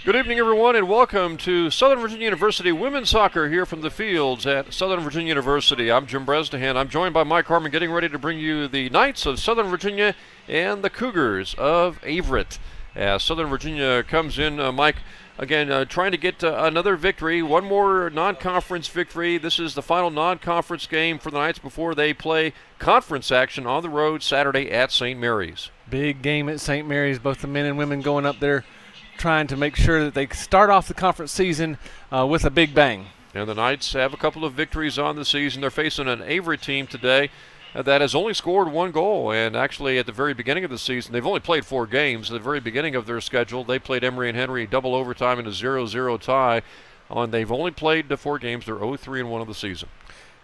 Good evening, everyone, and welcome to Southern Virginia University Women's Soccer here from the fields at Southern Virginia University. I'm Jim Bresnahan. I'm joined by Mike Harmon, getting ready to bring you the Knights of Southern Virginia and the Cougars of Averett. As Southern Virginia comes in, Mike, again, trying to get another victory, one more non-conference victory. This is the final non-conference game for the Knights before they play conference action on the road Saturday at St. Mary's. Big game at St. Mary's, both the men and women going up there trying to make sure that they start off the conference season with a big bang. And the Knights have a couple of victories on the season. They're facing an Averett team today that has only scored one goal. And actually, at the very beginning of the season, they've only played 4 games. At the very beginning of their schedule, they played Emory and Henry double overtime in a 0-0 tie. They've only played 4 games. They're 0-3-1 of the season.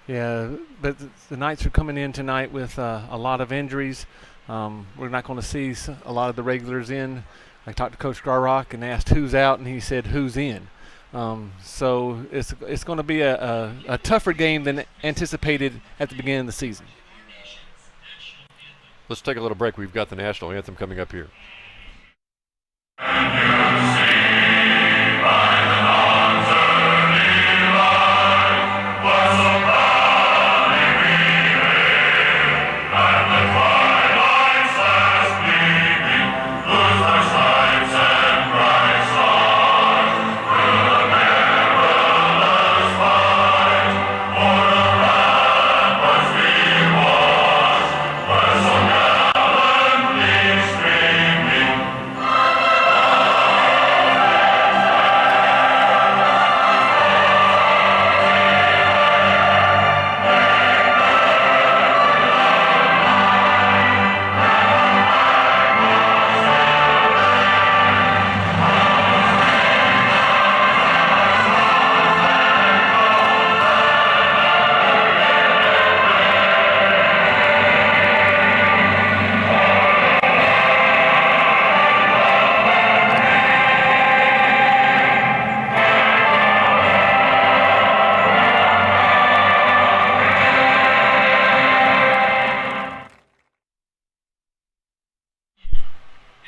Yeah, but the Knights are coming in tonight with a lot of injuries. We're not going to see a lot of the regulars in. I talked to Coach Garrock and asked who's out, and he said who's in. So it's going to be a tougher game than anticipated at the beginning of the season. Let's take a little break. We've got the national anthem coming up here.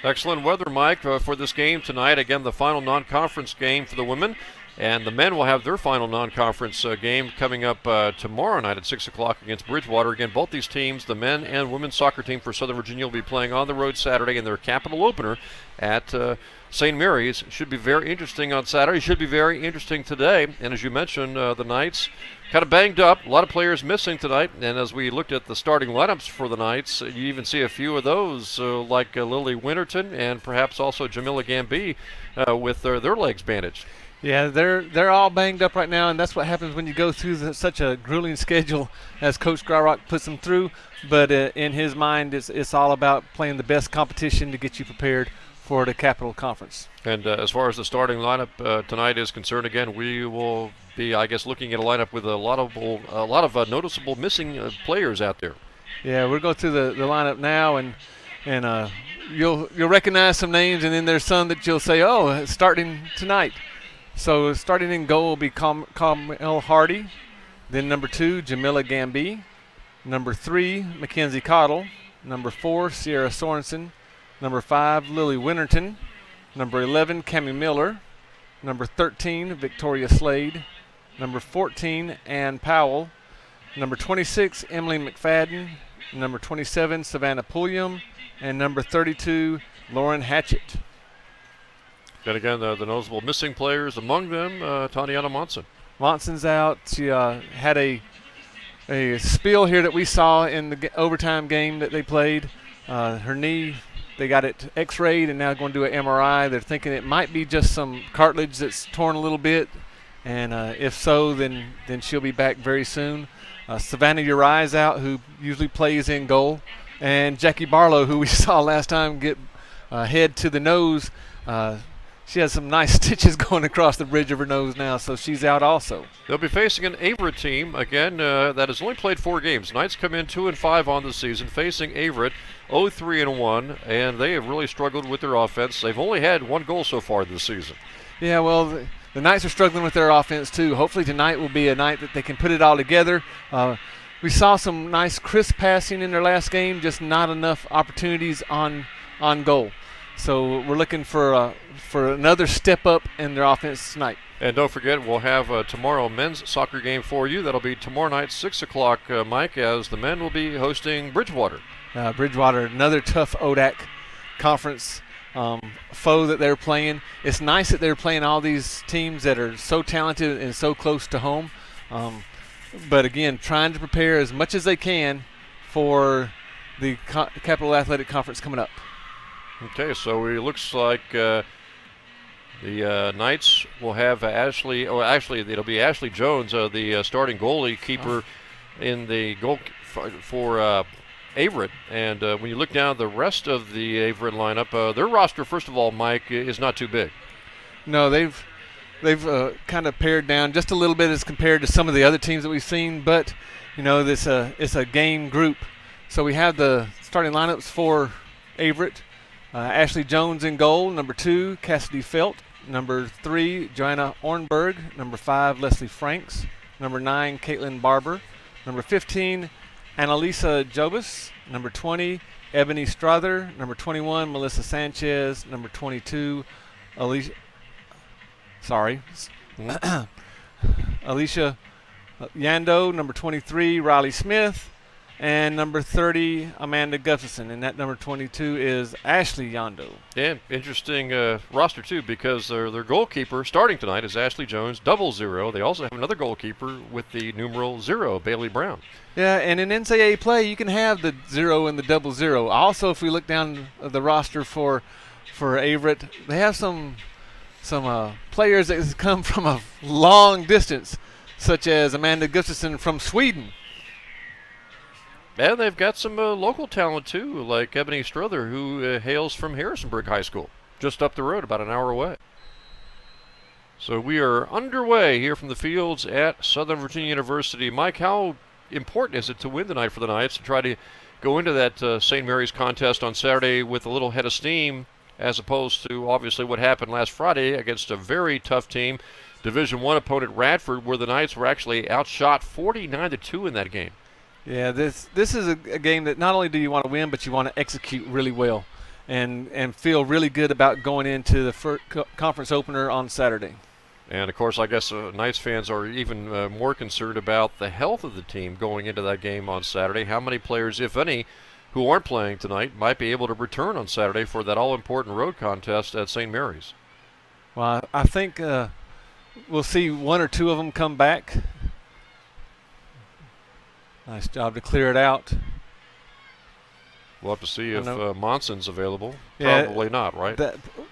Excellent weather, Mike, for this game tonight. Again, the final non-conference game for the women. And the men will have their final non-conference game coming up tomorrow night at 6 o'clock against Bridgewater. Again, both these teams, the men and women's soccer team for Southern Virginia, will be playing on the road Saturday in their capital opener at St. Mary's. Should be very interesting on Saturday. Should be very interesting today. And as you mentioned, the Knights kind of banged up. A lot of players missing tonight. And as we looked at the starting lineups for the Knights, you even see a few of those like Lily Winterton and perhaps also Jamila Gamby with their legs bandaged. Yeah, they're all banged up right now, and that's what happens when you go through such a grueling schedule as Coach Garrock puts them through. But in his mind, it's all about playing the best competition to get you prepared for the Capital Conference. And as far as the starting lineup tonight is concerned, again, we will be, I guess, looking at a lineup with a lot of noticeable missing players out there. Yeah, we'll go through the lineup now, and you'll recognize some names, and then there's some that you'll say, oh, it's starting tonight. So starting in goal will be Carmel Hardy, then number 2, Jamila Gamby, number 3, Mackenzie Cottle, number 4, Sierra Sorensen, number 5, Lily Winterton, number 11, Cammie Miller, number 13, Victoria Slade, number 14, Ann Powell, number 26, Emily McFadden, number 27, Savannah Pulliam, and number 32, Lauren Hatchett. And again, the noticeable missing players, among them, Tatiana Monson. Monson's out. She had a spill here that we saw in the overtime game that they played. Her knee, they got it x-rayed and now going to do an MRI. They're thinking it might be just some cartilage that's torn a little bit. And if so, then she'll be back very soon. Savannah Uri's out, who usually plays in goal. And Jackie Barlow, who we saw last time get head to the nose. She has some nice stitches going across the bridge of her nose now, so she's out also. They'll be facing an Averett team, again, that has only played 4 games. Knights come in 2-5 on the season, facing Averett 0-3-1, and they have really struggled with their offense. They've only had 1 goal so far this season. Yeah, well, the Knights are struggling with their offense too. Hopefully tonight will be a night that they can put it all together. We saw some nice crisp passing in their last game, just not enough opportunities on goal. So we're looking for another step up in their offense tonight. And don't forget, we'll have tomorrow men's soccer game for you. That'll be tomorrow night, 6 o'clock, Mike, as the men will be hosting Bridgewater. Bridgewater, another tough ODAC conference foe that they're playing. It's nice that they're playing all these teams that are so talented and so close to home. But again, trying to prepare as much as they can for the Capital Athletic Conference coming up. Okay, so it looks like the Knights will have Ashley. Oh, actually, it'll be Ashley Jones, the starting goalie keeper in the goal for Averett. And when you look down the rest of the Averett lineup, their roster, first of all, Mike, is not too big. No, they've kind of pared down just a little bit as compared to some of the other teams that we've seen. But it's a game group. So we have the starting lineups for Averett. Ashley Jones in goal. Number 2, Cassidy Felt. Number 3, Joanna Ornberg. Number 5, Leslie Franks. Number 9, Caitlin Barber. Number 15, Annalisa Jobus. Number 20, Ebony Strother. Number 21, Melissa Sanchez. Number 22, Alicia Yando. Number 23, Riley Smith. And number 30, Amanda Gustafson. And that number 22 is Ashley Yando. And interesting roster, too, because their goalkeeper starting tonight is Ashley Jones, 00. They also have another goalkeeper with the numeral 0, Bailey Brown. Yeah, and in NCAA play, you can have the 0 and the 00. Also, if we look down the roster for Averett, they have some players that come from a long distance, such as Amanda Gustafson from Sweden. And they've got some local talent, too, like Ebony Strother, who hails from Harrisonburg High School, just up the road, about an hour away. So we are underway here from the fields at Southern Virginia University. Mike, how important is it to win tonight for the Knights to try to go into that St. Mary's contest on Saturday with a little head of steam, as opposed to, obviously, what happened last Friday against a very tough team, Division I opponent Radford, where the Knights were actually outshot 49-2 in that game? Yeah, this is a game that not only do you want to win, but you want to execute really well and feel really good about going into the first conference opener on Saturday. And, of course, I guess Knights fans are even more concerned about the health of the team going into that game on Saturday. How many players, if any, who aren't playing tonight might be able to return on Saturday for that all-important road contest at St. Mary's? Well, I think we'll see 1 or 2 of them come back. Nice job to clear it out. We'll have to see if Monson's available. Yeah, probably not, right?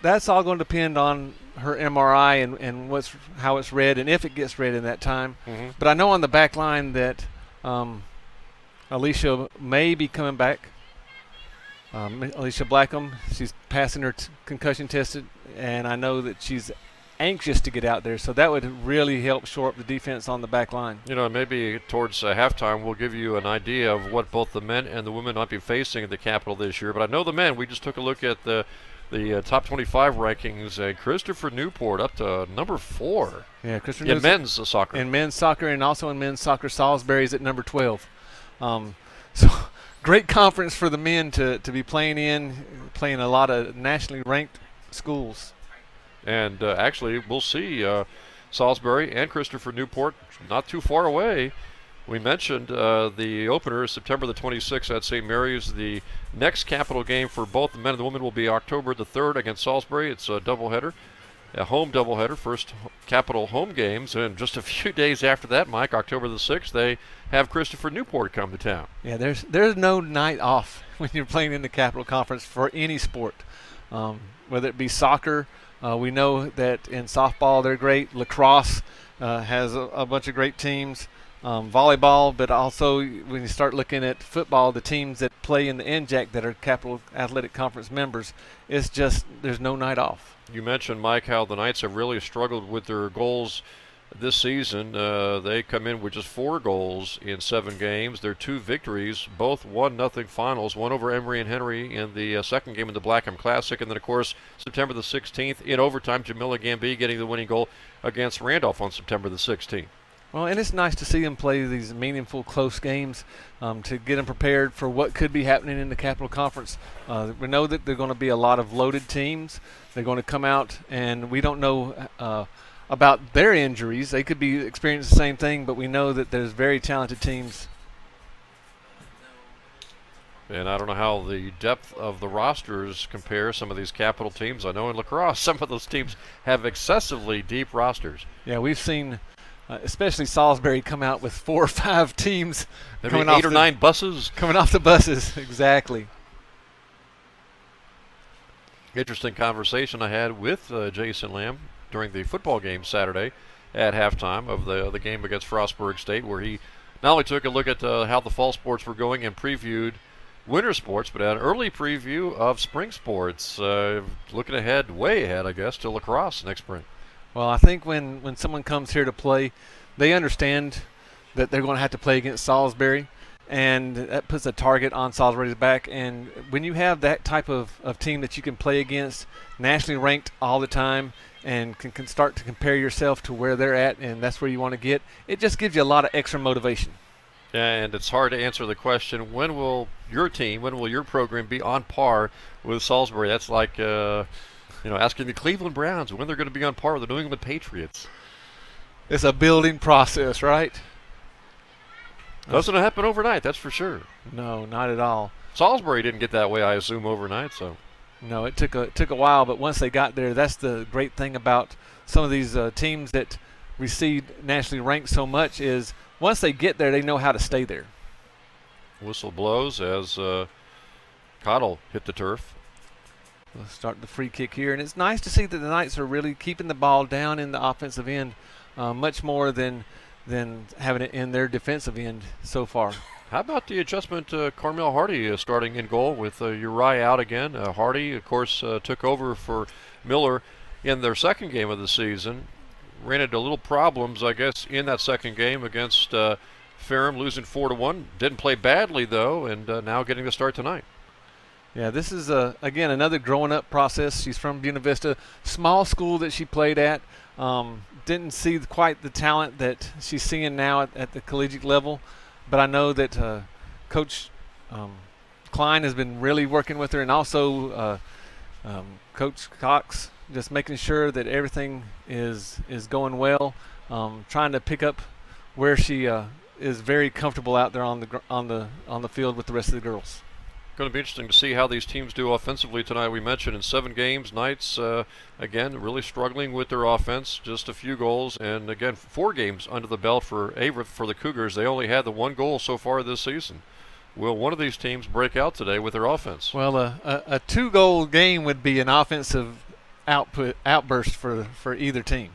That's all going to depend on her MRI and how it's read and if it gets read in that time. Mm-hmm. But I know on the back line that Alicia may be coming back. Alicia Blackham, she's passing her concussion tested, and I know that she's anxious to get out there, so that would really help shore up the defense on the back line. Maybe towards halftime we'll give you an idea of what both the men and the women might be facing at the Capitol this year. But I know the men, we just took a look at the top 25 rankings. Christopher Newport up to number 4. Yeah, Christopher in men's soccer. In men's soccer, and also in men's soccer, Salisbury's at number 12. So great conference for the men to be playing a lot of nationally ranked schools. And actually, we'll see Salisbury and Christopher Newport not too far away. We mentioned the opener is September the 26th at St. Mary's. The next Capital game for both the men and the women will be October the 3rd against Salisbury. It's a doubleheader, a home doubleheader, first Capital home games. And just a few days after that, Mike, October the 6th, they have Christopher Newport come to town. Yeah, there's no night off when you're playing in the Capital Conference for any sport, whether it be soccer. We know that in softball they're great. Lacrosse has a bunch of great teams. Volleyball, but also when you start looking at football, the teams that play in the NJAC that are Capital Athletic Conference members, it's just there's no night off. You mentioned, Mike, how the Knights have really struggled with their goals this season. They come in with just 4 goals in 7 games. Their 2 victories, both 1-0 finals, one over Emory and Henry in the second game of the Blackham Classic, and then, of course, September the 16th in overtime, Jamila Gamby getting the winning goal against Randolph on September the 16th. Well, and it's nice to see them play these meaningful, close games to get them prepared for what could be happening in the Capital Conference. We know that there are going to be a lot of loaded teams. They're going to come out, and we don't know about their injuries. They could be experiencing the same thing, but we know that there's very talented teams. And I don't know how the depth of the rosters compare some of these Capital teams. I know in lacrosse, some of those teams have excessively deep rosters. Yeah, we've seen especially Salisbury come out with 4 or 5 teams. Maybe 8 or 9 buses. Coming off the buses, exactly. Interesting conversation I had with Jason Lamb during the football game Saturday at halftime of the game against Frostburg State, where he not only took a look at how the fall sports were going and previewed winter sports, but had an early preview of spring sports, looking ahead, way ahead, I guess, to lacrosse next spring. Well, I think when someone comes here to play, they understand that they're going to have to play against Salisbury, and that puts a target on Salisbury's back. And when you have that type of team that you can play against, nationally ranked all the time, and can start to compare yourself to where they're at, and that's where you want to get, it just gives you a lot of extra motivation. And it's hard to answer the question, when will your program be on par with Salisbury? That's like asking the Cleveland Browns when they're going to be on par with the New England Patriots. It's a building process, right? Doesn't happen overnight, that's for sure. No, not at all. Salisbury didn't get that way, I assume, overnight. So no, it took a while, but once they got there, that's the great thing about some of these teams that receive nationally ranked so much is once they get there, they know how to stay there. Whistle blows as Cottle hit the turf. We'll start the free kick here, and it's nice to see that the Knights are really keeping the ball down in the offensive end much more than having it in their defensive end so far. How about the adjustment Carmel Hardy starting in goal with Uriah out again? Hardy, of course, took over for Miller in their second game of the season. Ran into little problems, I guess, in that second game against Ferrum, losing 4-1. Didn't play badly, though, and now getting the start tonight. Yeah, this is, again, another growing up process. She's from Buena Vista, small school that she played at. Didn't see quite the talent that she's seeing now at the collegiate level, but I know that Coach Klein has been really working with her, and also Coach Cox, just making sure that everything is going well, trying to pick up where she is very comfortable out there on the field with the rest of the girls. Going to be interesting to see how these teams do offensively tonight. We mentioned in 7 games, Knights, again, really struggling with their offense, just a few goals. And, again, 4 games under the belt for Averett for the Cougars. They only had the 1 goal so far this season. Will one of these teams break out today with their offense? Well, a 2-goal game would be an offensive outburst for either team.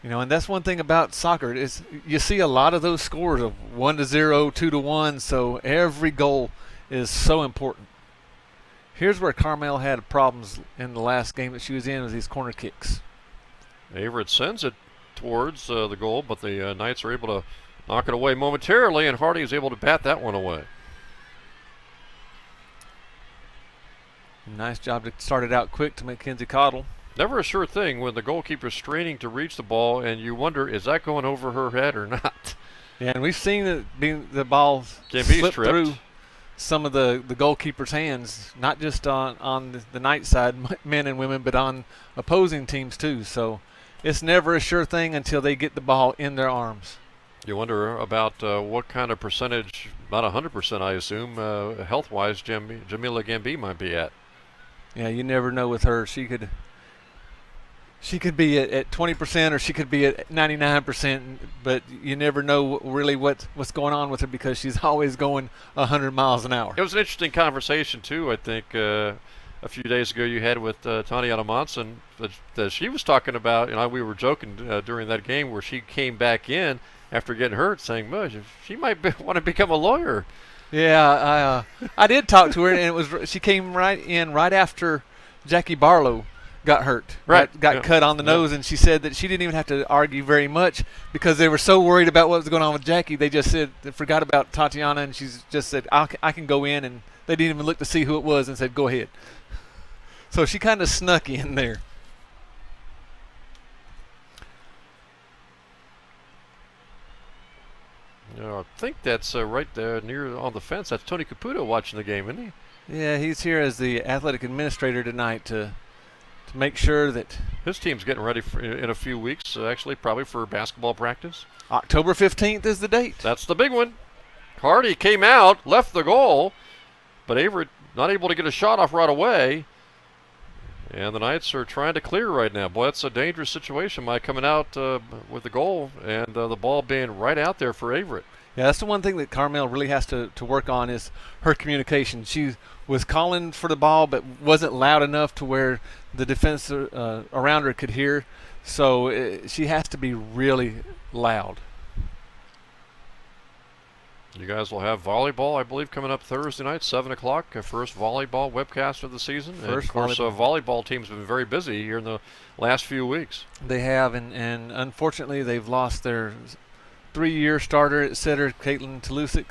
You know, and that's one thing about soccer is you see a lot of those scores of 1-0, 2-1. So every goal is so important. Here's where Carmel had problems in the last game that she was in, was these corner kicks. Averett sends it towards the goal, but the Knights are able to knock it away momentarily, and Hardy is able to bat that one away. Nice job to start it out quick to Mackenzie Cottle. Never a sure thing when the goalkeeper's straining to reach the ball, and you wonder, is that going over her head or not? Yeah, and we've seen the ball slip through some of the goalkeeper's hands, not just on the Knight side, men and women, but on opposing teams too. So it's never a sure thing until they get the ball in their arms. You wonder about what kind of percentage, not 100% I assume, health-wise, Jamila Gambi might be at. Yeah, you never know with her. She could be at 20% or she could be at 99%, but you never know really what's going on with her because she's always going 100 miles an hour. It was an interesting conversation, too, I think, a few days ago you had with Tatiana Monson that she was talking about. We were joking during that game where she came back in after getting hurt saying, she might want to become a lawyer. Yeah, I did talk to her, and she came right after Jackie Barlow got hurt, got cut on the nose, and she said that she didn't even have to argue very much because they were so worried about what was going on with Jackie. They just said they forgot about Tatiana, and she just said, I can go in, and they didn't even look to see who it was and said, go ahead. So she kind of snuck in there. I think that's right there near on the fence. That's Tony Caputo watching the game, isn't he? Yeah, he's here as the athletic administrator tonight to make sure that His team's getting ready in a few weeks, actually, probably for basketball practice. October 15th is the date. That's the big one. Hardy came out, left the goal, but Averett not able to get a shot off right away. And the Knights are trying to clear right now. Boy, that's a dangerous situation, Mike, coming out with the goal and the ball being right out there for Averett. Yeah, that's the one thing that Carmel really has to work on is her communication. She was calling for the ball but wasn't loud enough to where the defense around her could hear. So she has to be really loud. You guys will have volleyball, I believe, coming up Thursday night, 7 o'clock, first volleyball webcast of the season. And of course, volleyball teams have been very busy here in the last few weeks. They have, and unfortunately they've lost their 3-year starter at setter, Caitlin Talusik.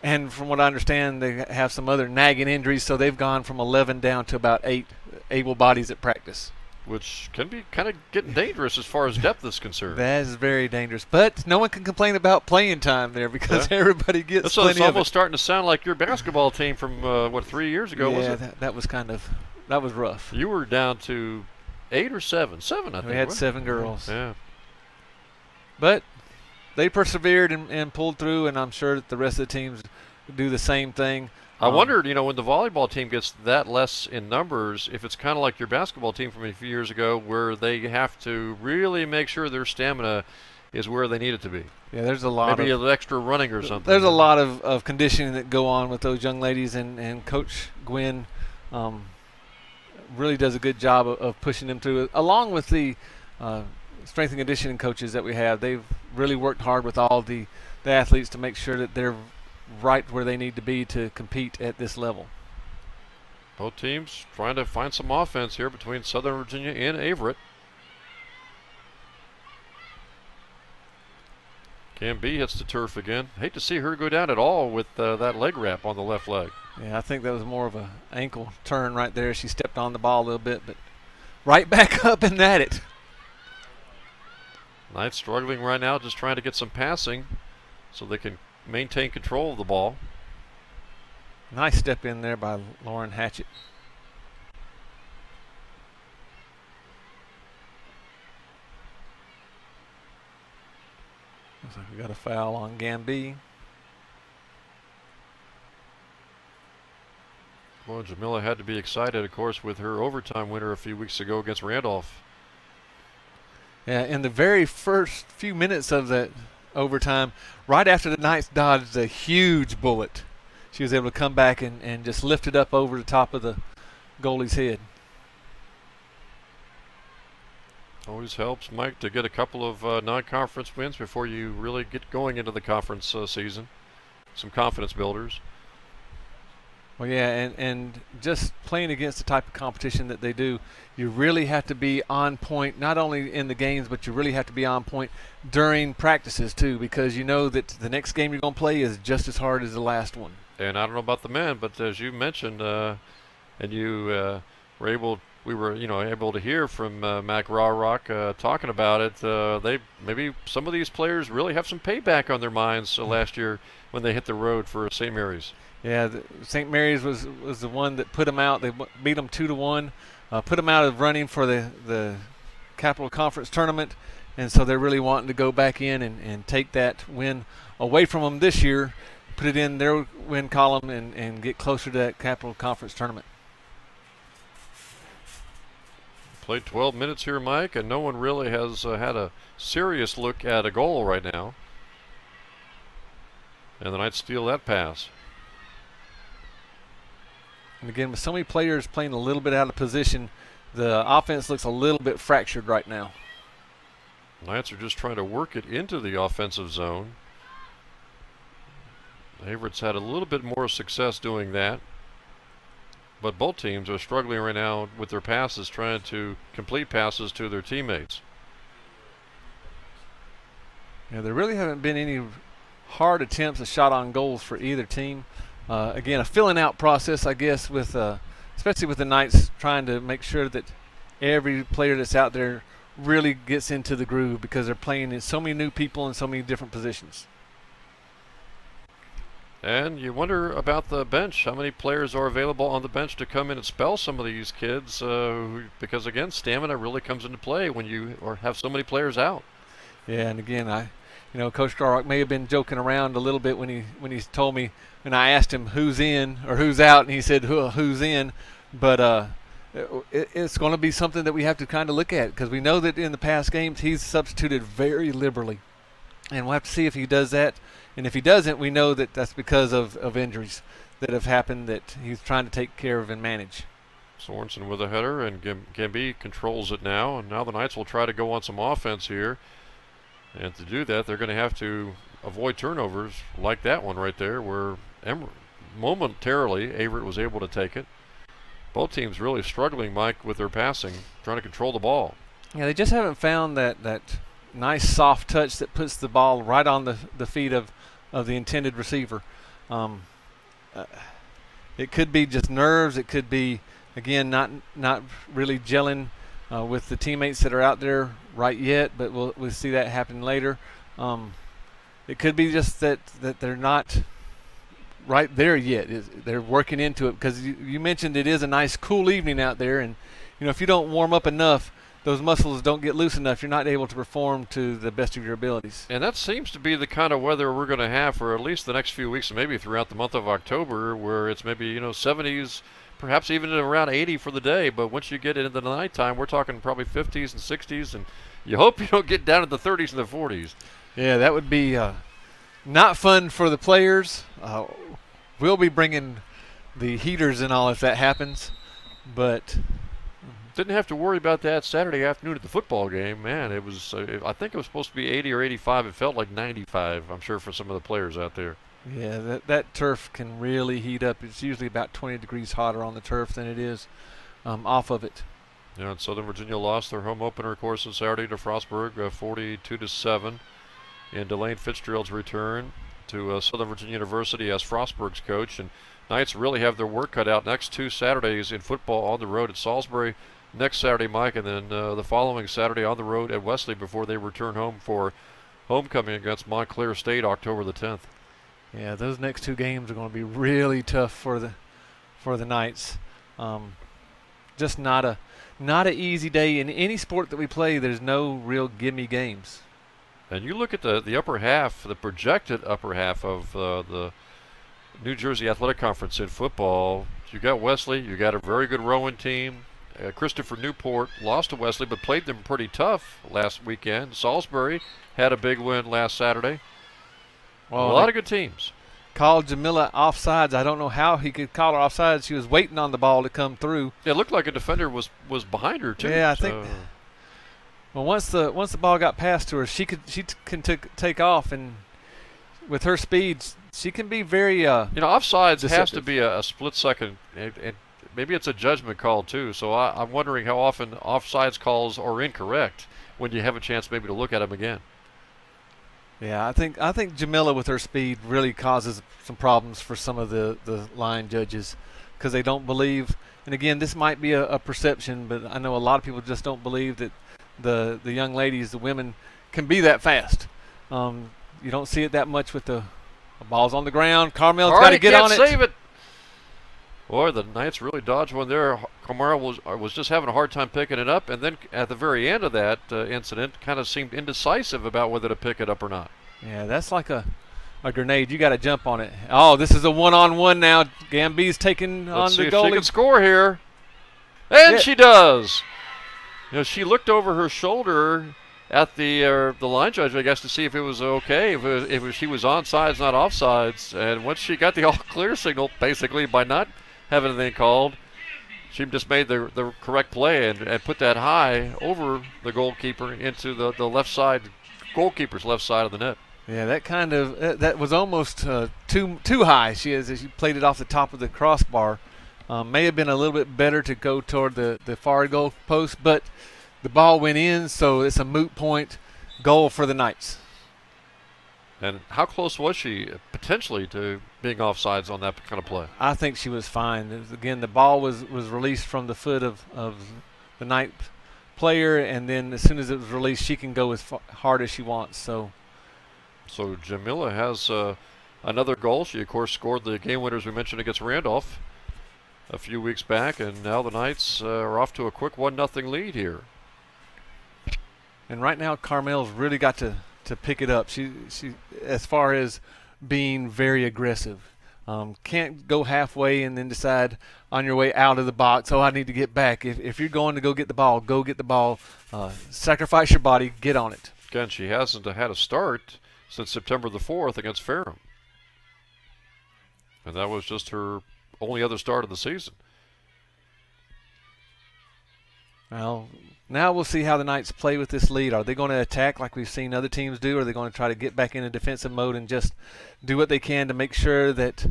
And from what I understand, they have some other nagging injuries, so they've gone from 11 down to about 8 able bodies at practice. Which can be kind of getting dangerous as far as depth is concerned. That is very dangerous. But no one can complain about playing time there because everybody gets plenty of it. It's almost starting to sound like your basketball team from, 3 years ago, was it? Yeah, that was that was rough. You were down to 8 or 7? 7, I think. We had 7 girls. Yeah. But they persevered and pulled through, and I'm sure that the rest of the teams do the same thing. I wondered, when the volleyball team gets that less in numbers, if it's kind of like your basketball team from a few years ago where they have to really make sure their stamina is where they need it to be. Yeah, there's a lot maybe an extra running or something. There's a lot of conditioning that go on with those young ladies, and Coach Gwynn really does a good job of pushing them through, along with the strength and conditioning coaches that we have. They've really worked hard with all the athletes to make sure that they're right where they need to be to compete at this level. Both teams trying to find some offense here between Southern Virginia and Averett. Camby hits the turf again. Hate to see her go down at all with that leg wrap on the left leg. Yeah, I think that was more of an ankle turn right there. She stepped on the ball a little bit, but right back up and at it. Knights struggling right now, just trying to get some passing so they can maintain control of the ball. Nice step in there by Lauren Hatchett. Looks like we got a foul on Gamby. Well, Jamila had to be excited, of course, with her overtime winner a few weeks ago against Randolph. Yeah, in the very first few minutes of that overtime, right after the Knights dodged a huge bullet, she was able to come back and just lift it up over the top of the goalie's head. Always helps, Mike, to get a couple of non-conference wins before you really get going into the conference season. Some confidence builders. Well, yeah, and just playing against the type of competition that they do, you really have to be on point, not only in the games, but you really have to be on point during practices too, because you know that the next game you're going to play is just as hard as the last one. And I don't know about the men, but as you mentioned, and you were able to hear from Mac Rawrock talking about it. They maybe some of these players really have some payback on their minds last year when they hit the road for St. Mary's. Yeah, St. Mary's was the one that put them out. They beat them 2-1, put them out of running for the Capital Conference tournament, and so they're really wanting to go back in and take that win away from them this year, put it in their win column, and get closer to that Capital Conference tournament. Played 12 minutes here, Mike, and no one really has had a serious look at a goal right now. And the Knights steal that pass. And again, with so many players playing a little bit out of position, the offense looks a little bit fractured right now. Knights are just trying to work it into the offensive zone. Averett's had a little bit more success doing that. But both teams are struggling right now with their passes, trying to complete passes to their teammates. Yeah, there really haven't been any hard attempts at shot on goals for either team. Again, a filling out process, I guess, with especially with the Knights trying to make sure that every player that's out there really gets into the groove because they're playing so many new people in so many different positions. And you wonder about the bench. How many players are available on the bench to come in and spell some of these kids? Because again, stamina really comes into play when you have so many players out. Yeah, and again, Coach Starrock may have been joking around a little bit when he told me, and I asked him who's in or who's out, and he said who's in, but it's going to be something that we have to kind of look at because we know that in the past games he's substituted very liberally, and we'll have to see if he does that. And if he doesn't, we know that that's because of injuries that have happened that he's trying to take care of and manage. Sorensen with a header, and Gamby controls it now. And now the Knights will try to go on some offense here. And to do that, they're going to have to avoid turnovers like that one right there where momentarily Averett was able to take it. Both teams really struggling, Mike, with their passing, trying to control the ball. Yeah, they just haven't found that nice soft touch that puts the ball right on the feet of the intended receiver. It could be just nerves. It could be, again, not really gelling with the teammates that are out there right yet, but we'll see that happen later. It could be just that they're not right there yet. They're working into it because you mentioned it is a nice cool evening out there, and if you don't warm up enough, those muscles don't get loose enough, you're not able to perform to the best of your abilities. And that seems to be the kind of weather we're going to have for at least the next few weeks and maybe throughout the month of October, where it's maybe 70s, perhaps even around 80 for the day. But once you get into the nighttime, we're talking probably 50s and 60s, and you hope you don't get down to the 30s and the 40s. Yeah, that would be not fun for the players. We'll be bringing the heaters and all if that happens, but didn't have to worry about that Saturday afternoon at the football game. Man, it was, I think it was supposed to be 80 or 85. It felt like 95, I'm sure, for some of the players out there. Yeah, that turf can really heat up. It's usually about 20 degrees hotter on the turf than it is off of it. Yeah, and Southern Virginia lost their home opener, of course, on Saturday to Frostburg, 42-7. And Delane Fitzgerald's return to Southern Virginia University as Frostburg's coach. And Knights really have their work cut out next 2 Saturdays in football on the road at Salisbury next Saturday, Mike, and then the following Saturday on the road at Wesley before they return home for homecoming against Montclair State October the 10th. Yeah, those next 2 games are going to be really tough for the Knights. Just not a easy day. In any sport that we play, there's no real gimme games. And you look at the upper half, the projected upper half of the New Jersey Athletic Conference in football. You got Wesley, you got a very good Rowan team. Christopher Newport lost to Wesley but played them pretty tough last weekend. Salisbury had a big win last Saturday. Well, a lot of good teams. Called Jamila offsides. I don't know how he could call her offsides. She was waiting on the ball to come through. Yeah, it looked like a defender was behind her too. Yeah, I think. Well, once the ball got past to her, she can take off, and with her speed, she can be very. Offsides deceptive. has to be a split second, and maybe it's a judgment call too. So I'm wondering how often offsides calls are incorrect when you have a chance maybe to look at them again. Yeah, I think Jamila with her speed really causes some problems for some of the line judges because they don't believe. And again, this might be a perception, but I know a lot of people just don't believe that the young ladies, the women, can be that fast. You don't see it that much with the ball's on the ground. Carmel's got to get on it. Save it. Boy, the Knights really dodged one there. Kamara was just having a hard time picking it up, and then at the very end of that incident, kind of seemed indecisive about whether to pick it up or not. Yeah, that's like a grenade. You got to jump on it. Oh, this is a one-on-one now. Gamby's taking on the goalie. Let's see if she can score here. And she does. She looked over her shoulder at the line judge, I guess, to see if it was okay, if she was onside, not offsides. And once she got the all-clear signal, basically, by not having anything called, she just made the correct play and put that high over the goalkeeper into the left side, goalkeeper's left side of the net. Yeah, that was almost too high. She played it off the top of the crossbar. May have been a little bit better to go toward the far goal post, but the ball went in, so it's a moot point goal for the Knights. And how close was she potentially to being offsides on that kind of play? I think she was fine. Again, the ball was released from the foot of the Knight player, and then as soon as it was released, she can go as hard as she wants. So Jamila has another goal. She, of course, scored the game winners we mentioned against Randolph a few weeks back, and now the Knights are off to a quick 1-0 lead here. And right now, Carmel's really got to pick it up. She as far as being very aggressive. Can't go halfway and then decide on your way out of the box, oh, I need to get back. If you're going to go get the ball, go get the ball. Sacrifice your body, get on it. Again, she hasn't had a start since September the 4th against Ferrum. And that was just her only other start of the season. Well, now we'll see how the Knights play with this lead. Are they going to attack like we've seen other teams do, or are they going to try to get back into defensive mode and just do what they can to make sure that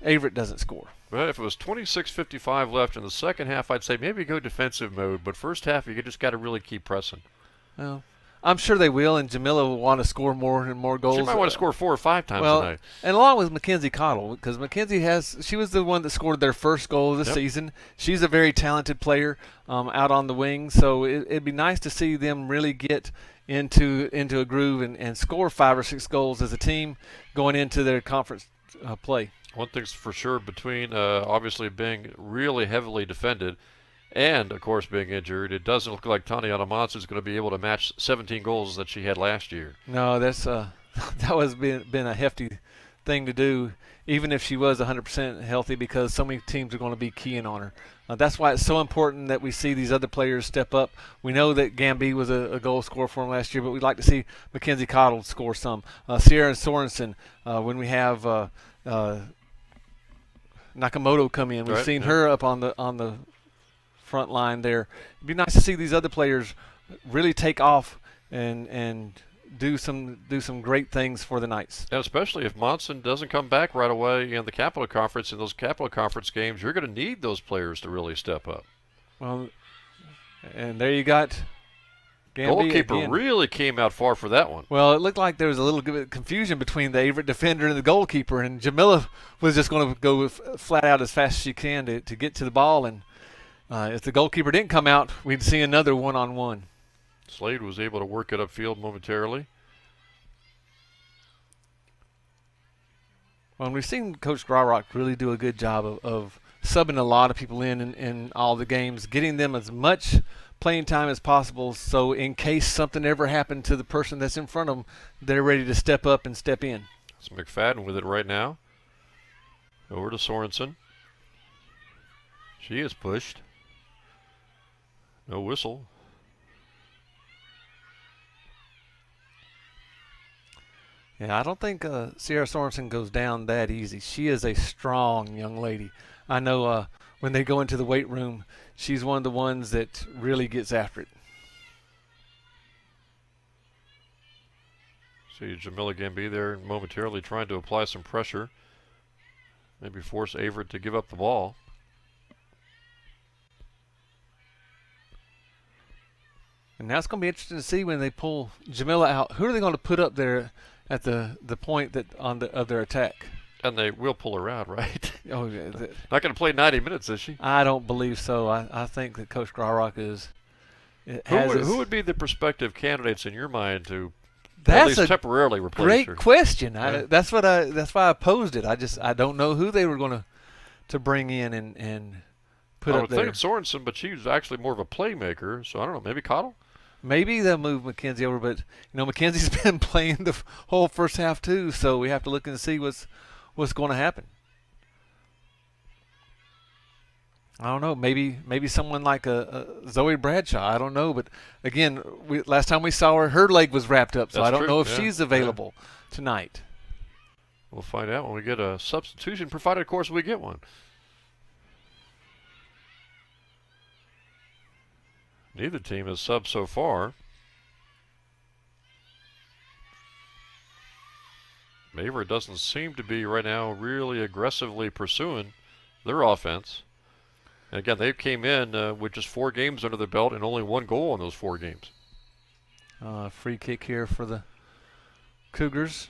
Averett doesn't score? Well, if it was 26:55 left in the second half, I'd say maybe go defensive mode. But first half, you just got to really keep pressing. Well, I'm sure they will, and Jamila will want to score more and more goals. She might want to score 4 or 5 times tonight. And along with Mackenzie Cottle, because Mackenzie she was the one that scored their first goal of the season. She's a very talented player out on the wing, so it'd be nice to see them really get into a groove and score 5 or 6 goals as a team going into their conference play. One thing's for sure, between obviously being really heavily defended and, of course, being injured, it doesn't look like Tatiana Mons is going to be able to match 17 goals that she had last year. No, that's that was been a hefty thing to do, even if she was 100% healthy, because so many teams are going to be keying on her. That's why it's so important that we see these other players step up. We know that Gamby was a goal scorer for them last year, but we'd like to see Mackenzie Cottle score some. Sierra Sorensen, when we have Nakamoto come in, we've seen her up on the front line there. It'd be nice to see these other players really take off and do some great things for the Knights. And especially if Monson doesn't come back right away in the Capital Conference, in those Capital Conference games, you're going to need those players to really step up. Well, and there you got Gamby. Goalkeeper really came out far for that one. Well, it looked like there was a little bit of confusion between the Averett defender and the goalkeeper, and Jamila was just going to go flat out as fast as she can to get to the ball, and if the goalkeeper didn't come out, we'd see another one-on-one. Slade was able to work it upfield momentarily. Well, we've seen Coach Graurock really do a good job of subbing a lot of people in all the games, getting them as much playing time as possible, so in case something ever happened to the person that's in front of them, they're ready to step up and step in. It's McFadden with it right now. Over to Sorensen. She is pushed. No whistle. Yeah, I don't think Sierra Sorensen goes down that easy. She is a strong young lady. I know when they go into the weight room, she's one of the ones that really gets after it. See Jamila Gamby there momentarily trying to apply some pressure. Maybe force Averett to give up the ball. And now it's going to be interesting to see when they pull Jamila out. Who are they going to put up there at the point that of their attack? And they will pull her out, right? Oh, yeah. Not going to play 90 minutes, is she? I don't believe so. I think that Coach Graurock Who would be the prospective candidates in your mind to at least temporarily replace her? Great question. Yeah. That's why I posed it. I don't know who they were going to bring in and put up there. I would think it's Sorensen, but she's actually more of a playmaker. So I don't know. Maybe Cottle. Maybe they'll move Mackenzie over, but Mackenzie's been playing the whole first half too, so we have to look and see what's going to happen. I don't know. Maybe someone like a Zoe Bradshaw. I don't know, but again, last time we saw her leg was wrapped up, so I don't know if she's available tonight. We'll find out when we get a substitution, provided, of course, we get one. Neither team has subbed so far. Averett doesn't seem to be right now really aggressively pursuing their offense. And again, they came in with just 4 games under their belt and only 1 goal in those 4 games. Free kick here for the Cougars.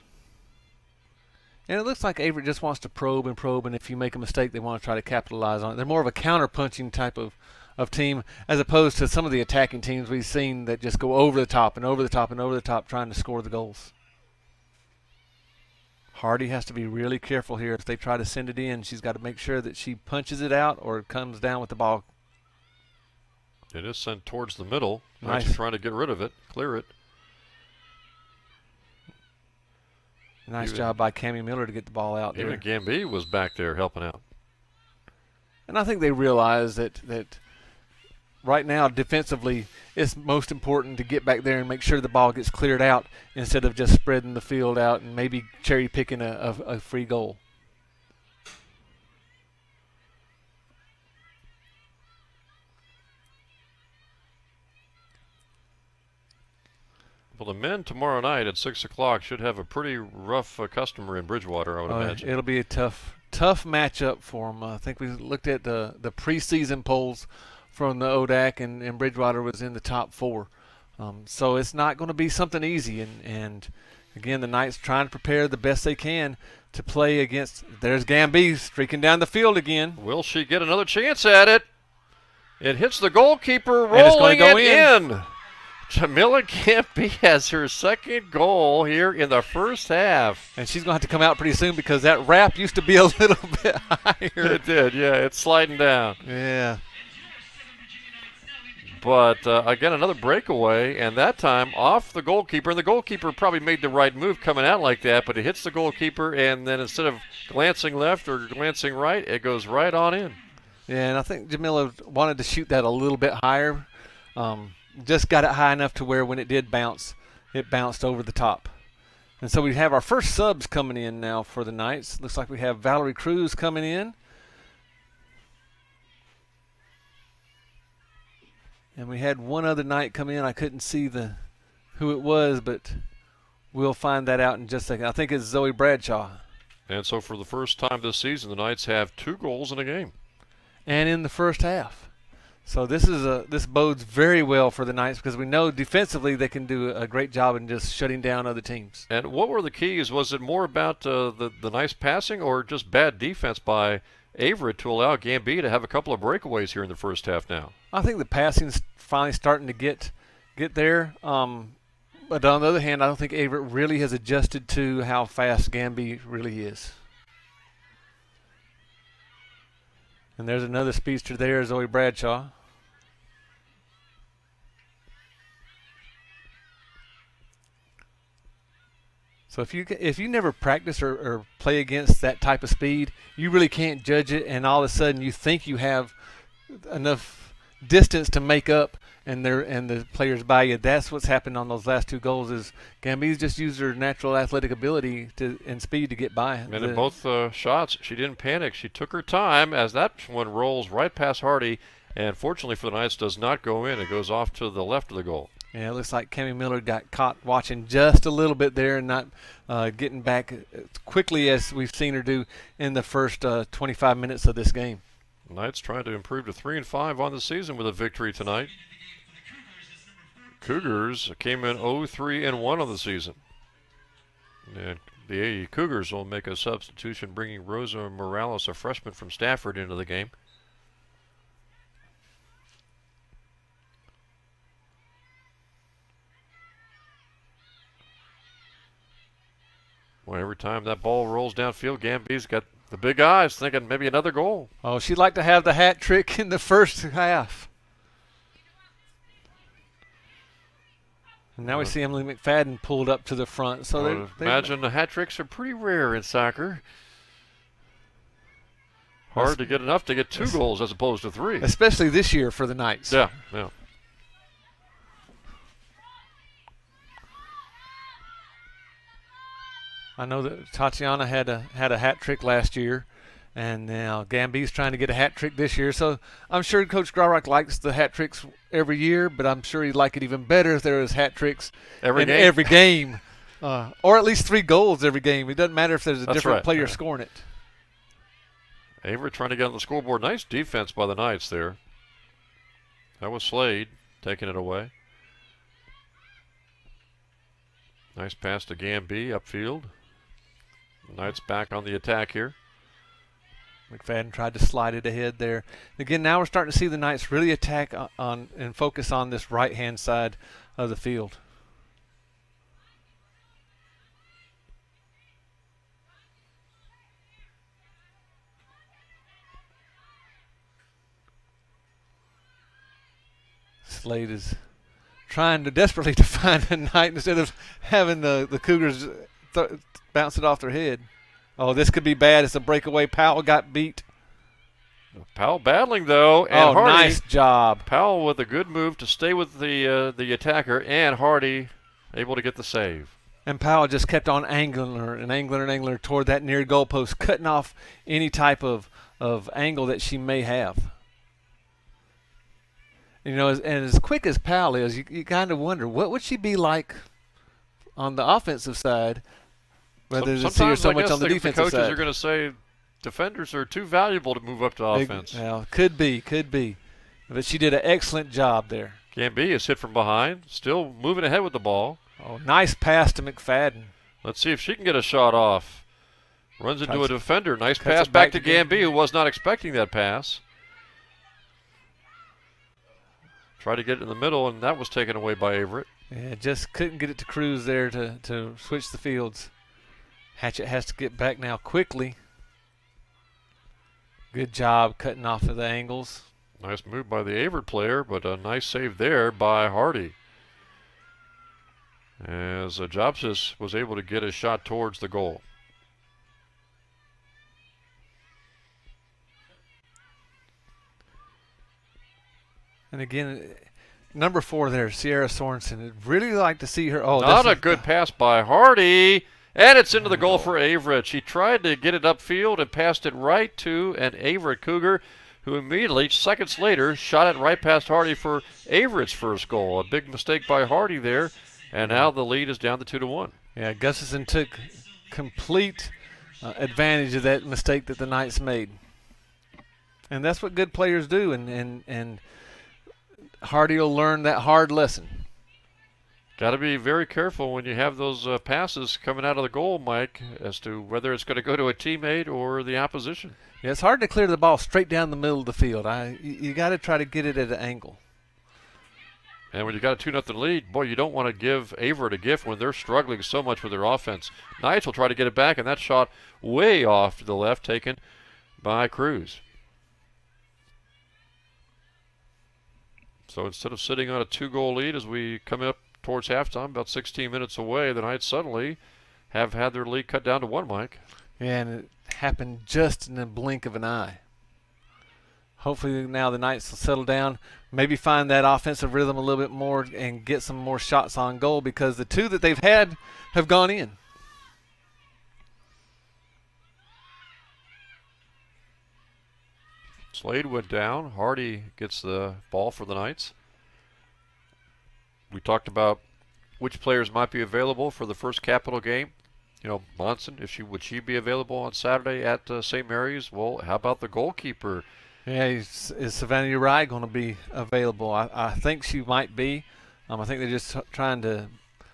And it looks like Averett just wants to probe, and if you make a mistake, they want to try to capitalize on it. They're more of a counter-punching type of of team, as opposed to some of the attacking teams we've seen that just go over the top and over the top and over the top trying to score the goals. Hardy has to be really careful here. If they try to send it in, she's got to make sure that she punches it out or comes down with the ball. It is sent towards the middle. Nice. She's trying to get rid of it, clear it. Nice job by Cammie Miller to get the ball out there. Even Gambee was back there helping out. And I think they realize that right now defensively it's most important to get back there and make sure the ball gets cleared out instead of just spreading the field out and maybe cherry picking a free goal. Well, the men tomorrow night at 6 o'clock should have a pretty rough customer in Bridgewater, I would imagine. It'll be a tough matchup for them. I think we looked at the preseason polls from the ODAC, and Bridgewater was in the top 4. So it's not going to be something easy. And again, the Knights trying to prepare the best they can to play against. There's Gambee streaking down the field again. Will she get another chance at it? It hits the goalkeeper, rolling it in. Jamila Gambee has her second goal here in the first half. And she's going to have to come out pretty soon because that wrap used to be a little bit higher. It did, yeah. It's sliding down. Yeah. But, again, another breakaway, and that time off the goalkeeper. And the goalkeeper probably made the right move coming out like that, but it hits the goalkeeper, and then instead of glancing left or glancing right, it goes right on in. Yeah, and I think Jamila wanted to shoot that a little bit higher. Just got it high enough to where when it did bounce, it bounced over the top. And so we have our first subs coming in now for the Knights. Looks like we have Valerie Cruz coming in. And we had one other Knight come in. I couldn't see who it was, but we'll find that out in just a second. I think it's Zoe Bradshaw. And so for the first time this season, the Knights have 2 goals in a game. And in the first half. So this bodes very well for the Knights because we know defensively they can do a great job in just shutting down other teams. And what were the keys? Was it more about the nice passing or just bad defense by Averett to allow Gambee to have a couple of breakaways here in the first half now? I think the passing's finally starting to get there. But on the other hand, I don't think Averett really has adjusted to how fast Gambee really is. And there's another speedster there, Zoe Bradshaw. So if you never practice or play against that type of speed, you really can't judge it, and all of a sudden you think you have enough distance to make up, and the players by you. That's what's happened on those last 2 goals. Is Gambee's just used her natural athletic ability and speed to get by. And in both shots, she didn't panic. She took her time as that one rolls right past Hardy, and fortunately for the Knights, does not go in. It goes off to the left of the goal. Yeah, it looks like Cammie Miller got caught watching just a little bit there and not getting back as quickly as we've seen her do in the first 25 minutes of this game. Knights trying to improve to 3-5 on the season with a victory tonight. Cougars came in 0-3-1 on the season. And the Cougars will make a substitution, bringing Rosa Morales, a freshman from Stafford, into the game. Well, every time that ball rolls downfield, Gambee's got the big eyes thinking maybe another goal. Oh, she'd like to have the hat trick in the first half. And now we see Emily McFadden pulled up to the front. So imagine the hat tricks are pretty rare in soccer. Hard to get enough to get 2 goals as opposed to 3. Especially this year for the Knights. Yeah. I know that Tatiana had a hat trick last year, and now Gambee's trying to get a hat trick this year. So I'm sure Coach Graurock likes the hat tricks every year, but I'm sure he'd like it even better if there was hat tricks every game. Or at least 3 goals every game. It doesn't matter if there's a different player scoring it. Averett trying to get on the scoreboard. Nice defense by the Knights there. That was Slade taking it away. Nice pass to Gambee upfield. The Knights back on the attack here. McFadden tried to slide it ahead there. Again, now we're starting to see the Knights really attack on and focus on this right-hand side of the field. Slade is trying to desperately to find a Knight instead of having the Cougars bounce it off their head. Oh, this could be bad. It's a breakaway. Powell got beat. Powell battling, though. And Hardy, nice job. Powell with a good move to stay with the attacker, and Hardy able to get the save. And Powell just kept on angling her and angling and angling her toward that near goalpost, cutting off any type of angle that she may have. You know, and as quick as Powell is, you kind of wonder, what would she be like on the offensive side, rather than see her so much on the defensive side? The coaches are going to say defenders are too valuable to move up to offense. Well, could be. But she did an excellent job there. Gamby is hit from behind, still moving ahead with the ball. Oh, nice pass to McFadden. Let's see if she can get a shot off. Runs into a defender. Nice pass back to Gamby, who was not expecting that pass. Tried to get it in the middle, and that was taken away by Averett. Yeah, just couldn't get it to Cruz there to switch the fields. Hatchett has to get back now quickly. Good job cutting off of the angles. Nice move by the Averett player, but a nice save there by Hardy. As Jobsis was able to get a shot towards the goal. And again, number 4 there, Sierra Sorensen. I'd really like to see her. Oh, not a good pass by Hardy. And it's into the goal for Averett. She tried to get it upfield and passed it right to an Averett Cougar, who immediately, seconds later, shot it right past Hardy for Averett's first goal. A big mistake by Hardy there. And now the lead is down to 2-1. Yeah, Gustafson took complete advantage of that mistake that the Knights made. And that's what good players do. And Hardy will learn that hard lesson. Got to be very careful when you have those passes coming out of the goal, Mike, as to whether it's going to go to a teammate or the opposition. Yeah, it's hard to clear the ball straight down the middle of the field. You got to try to get it at an angle. And when you got a 2-0 lead, boy, you don't want to give Averett a gift when they're struggling so much with their offense. Knights will try to get it back, and that shot way off to the left, taken by Cruz. So instead of sitting on a 2-goal lead as we come up towards halftime, about 16 minutes away, the Knights suddenly have had their lead cut down to 1, Mike. Yeah, and it happened just in the blink of an eye. Hopefully now the Knights will settle down, maybe find that offensive rhythm a little bit more and get some more shots on goal, because the 2 that they've had have gone in. Slade went down. Hardy gets the ball for the Knights. We talked about which players might be available for the first Capital game. You know, Monson, would she be available on Saturday at St. Mary's? Well, how about the goalkeeper? Yeah, is Savannah Uri going to be available? I think she might be. I think they're just trying to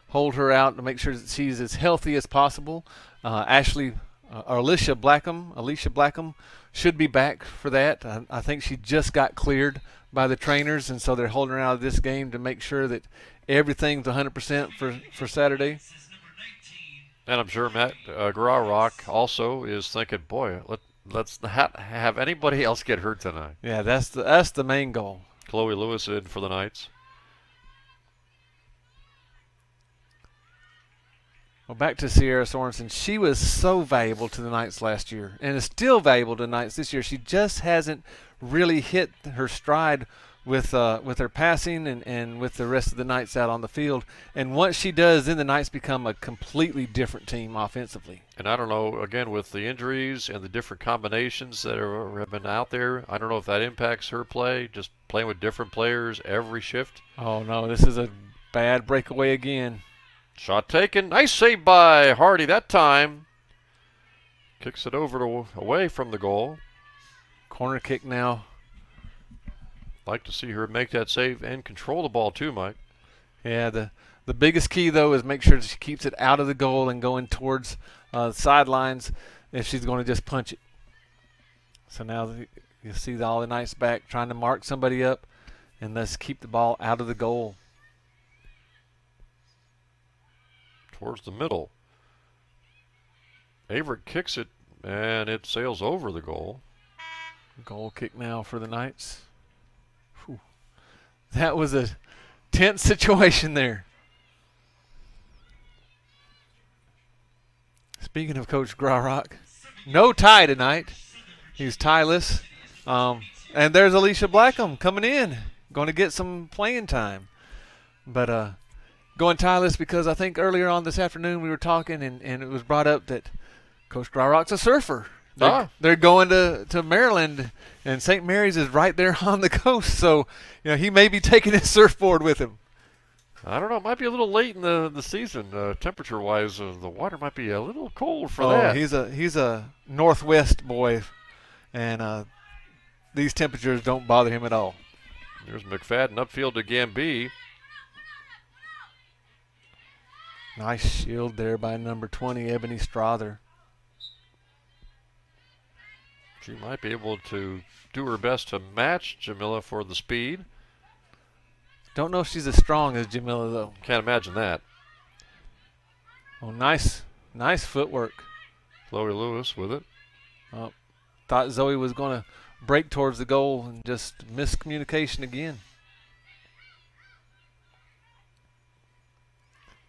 hold her out to make sure that she's as healthy as possible. Alicia Blackham should be back for that. I think she just got cleared by the trainers, and so they're holding her out of this game to make sure that everything's 100% for Saturday. And I'm sure Matt Gararok also is thinking, boy, let's not have anybody else get hurt tonight. Yeah, that's the main goal. Chloe Lewis in for the Knights. Well, back to Sierra Sorensen. She was so valuable to the Knights last year and is still valuable to the Knights this year. She just hasn't really hit her stride with her passing and with the rest of the Knights out on the field. And once she does, then the Knights become a completely different team offensively. And I don't know, again, with the injuries and the different combinations that have been out there, I don't know if that impacts her play, just playing with different players every shift. Oh, no, this is a bad breakaway again. Shot taken. Nice save by Hardy that time. Kicks it away from the goal. Corner kick now. Like to see her make that save and control the ball too, Mike. Yeah, the biggest key, though, is make sure that she keeps it out of the goal and going towards the sidelines if she's going to just punch it. So now you see all the Knights back trying to mark somebody up and thus keep the ball out of the goal. Towards the middle. Averett kicks it, and it sails over the goal. Goal kick now for the Knights. Whew. That was a tense situation there. Speaking of Coach Graurock, no tie tonight. He's tieless. And there's Alicia Blackham coming in, going to get some playing time. But going tieless because I think earlier on this afternoon we were talking and it was brought up that Coach Graurock's a surfer. They're going to Maryland, and St. Mary's is right there on the coast. So, he may be taking his surfboard with him. I don't know. It might be a little late in the season, temperature-wise. The water might be a little cold for that. He's a Northwest boy, and these temperatures don't bother him at all. There's McFadden upfield to Gambee. Nice shield there by number 20, Ebony Strother. She might be able to do her best to match Jamila for the speed. Don't know if she's as strong as Jamila, though. Can't imagine that. Oh, nice footwork. Chloe Lewis with it. Thought Zoe was going to break towards the goal and just miscommunication again.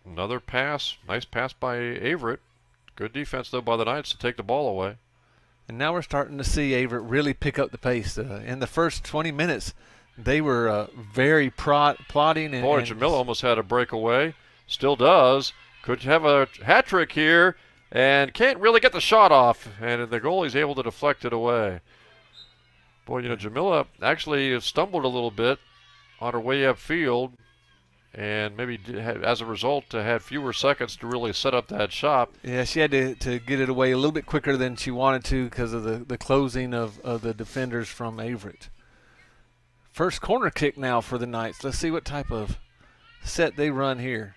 Another pass. Nice pass by Averett. Good defense, though, by the Knights to take the ball away. And now we're starting to see Averett really pick up the pace. In the first 20 minutes, they were very plotting. Boy, Jamila almost had a breakaway. Still does. Could have a hat trick here and can't really get the shot off. And the goalie's able to deflect it away. Boy, Jamila actually stumbled a little bit on her way upfield. And maybe as a result had fewer seconds to really set up that shot. Yeah, she had to get it away a little bit quicker than she wanted to because of the closing of the defenders from Averett. First corner kick now for the Knights. Let's see what type of set they run here.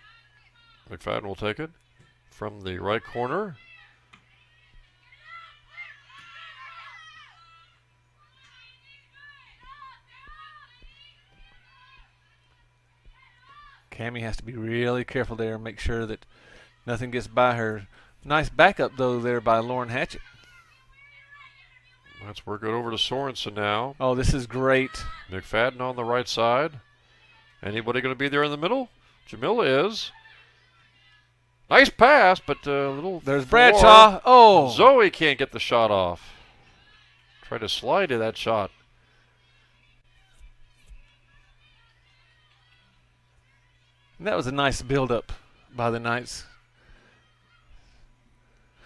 McFadden will take it from the right corner. Cammie has to be really careful there and make sure that nothing gets by her. Nice backup, though, there by Lauren Hatchett. Let's work it over to Sorensen now. Oh, this is great. McFadden on the right side. Anybody going to be there in the middle? Jamila is. Nice pass, but a little. There's Bradshaw. Oh. Zoe can't get the shot off. Try to slide to that shot. And that was a nice build-up by the Knights.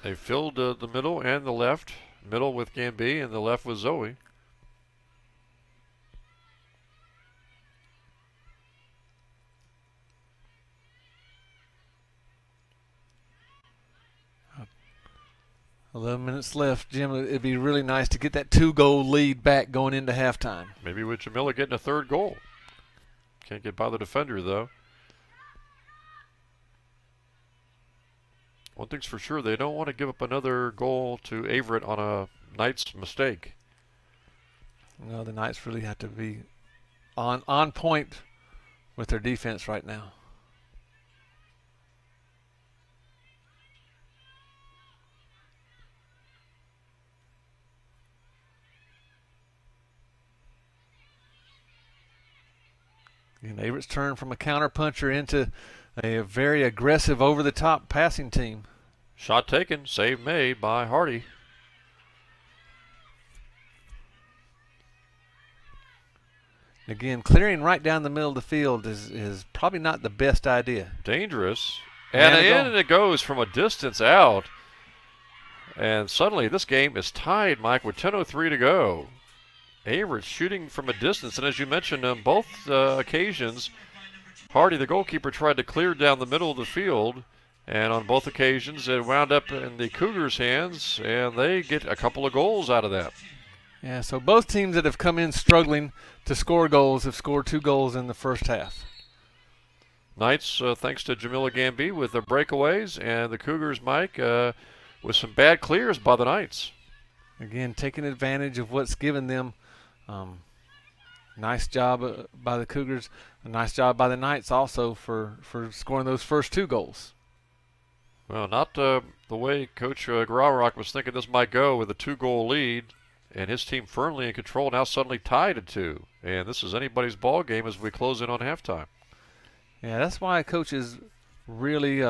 They filled the middle and the left. Middle with Gambee and the left with Zoe. Uh, 11 minutes left, Jim. It'd be really nice to get that 2-goal lead back going into halftime. Maybe with Jamila getting a third goal. Can't get by the defender, though. One thing's for sure, they don't want to give up another goal to Averett on a Knights mistake. No, the Knights really have to be on point with their defense right now. And Averett's turn from a counter-puncher into a very aggressive, over-the-top passing team. Shot taken, save made by Hardy. Again, clearing right down the middle of the field is probably not the best idea. Dangerous. And it goes from a distance out. And suddenly this game is tied, Mike, with 10:03 to go. Averett shooting from a distance, and as you mentioned on both occasions, Hardy, the goalkeeper, tried to clear down the middle of the field, and on both occasions it wound up in the Cougars' hands, and they get a couple of goals out of that. Yeah, so both teams that have come in struggling to score goals have scored 2 goals in the first half. Knights, thanks to Jamila Gambee with the breakaways, and the Cougars, Mike, with some bad clears by the Knights. Again, taking advantage of what's given them. Nice job by the Cougars. A nice job by the Knights also for scoring those first 2 goals. Well, not the way Coach Graurock was thinking this might go, with a 2-goal lead and his team firmly in control, now suddenly tied at 2. And this is anybody's ball game as we close in on halftime. Yeah, that's why coaches really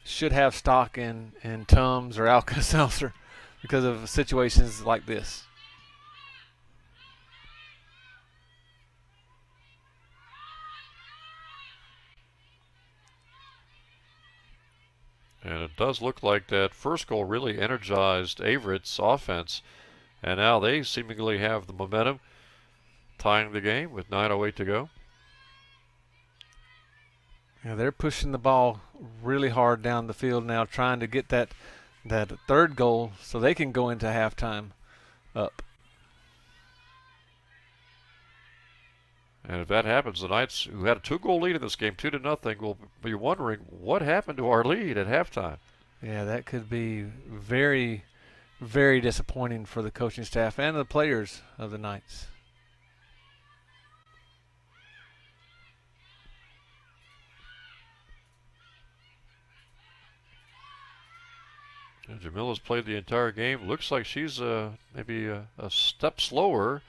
should have stock in Tums or Alka-Seltzer because of situations like this. And it does look like that first goal really energized Averett's offense. And now they seemingly have the momentum, tying the game with 9:08 to go. Yeah, they're pushing the ball really hard down the field now, trying to get that 3rd goal so they can go into halftime up. And if that happens, the Knights, who had a 2-goal lead in this game, 2-0, will be wondering what happened to our lead at halftime. Yeah, that could be very, very disappointing for the coaching staff and the players of the Knights. And Jamila's played the entire game. Looks like she's maybe a step slower,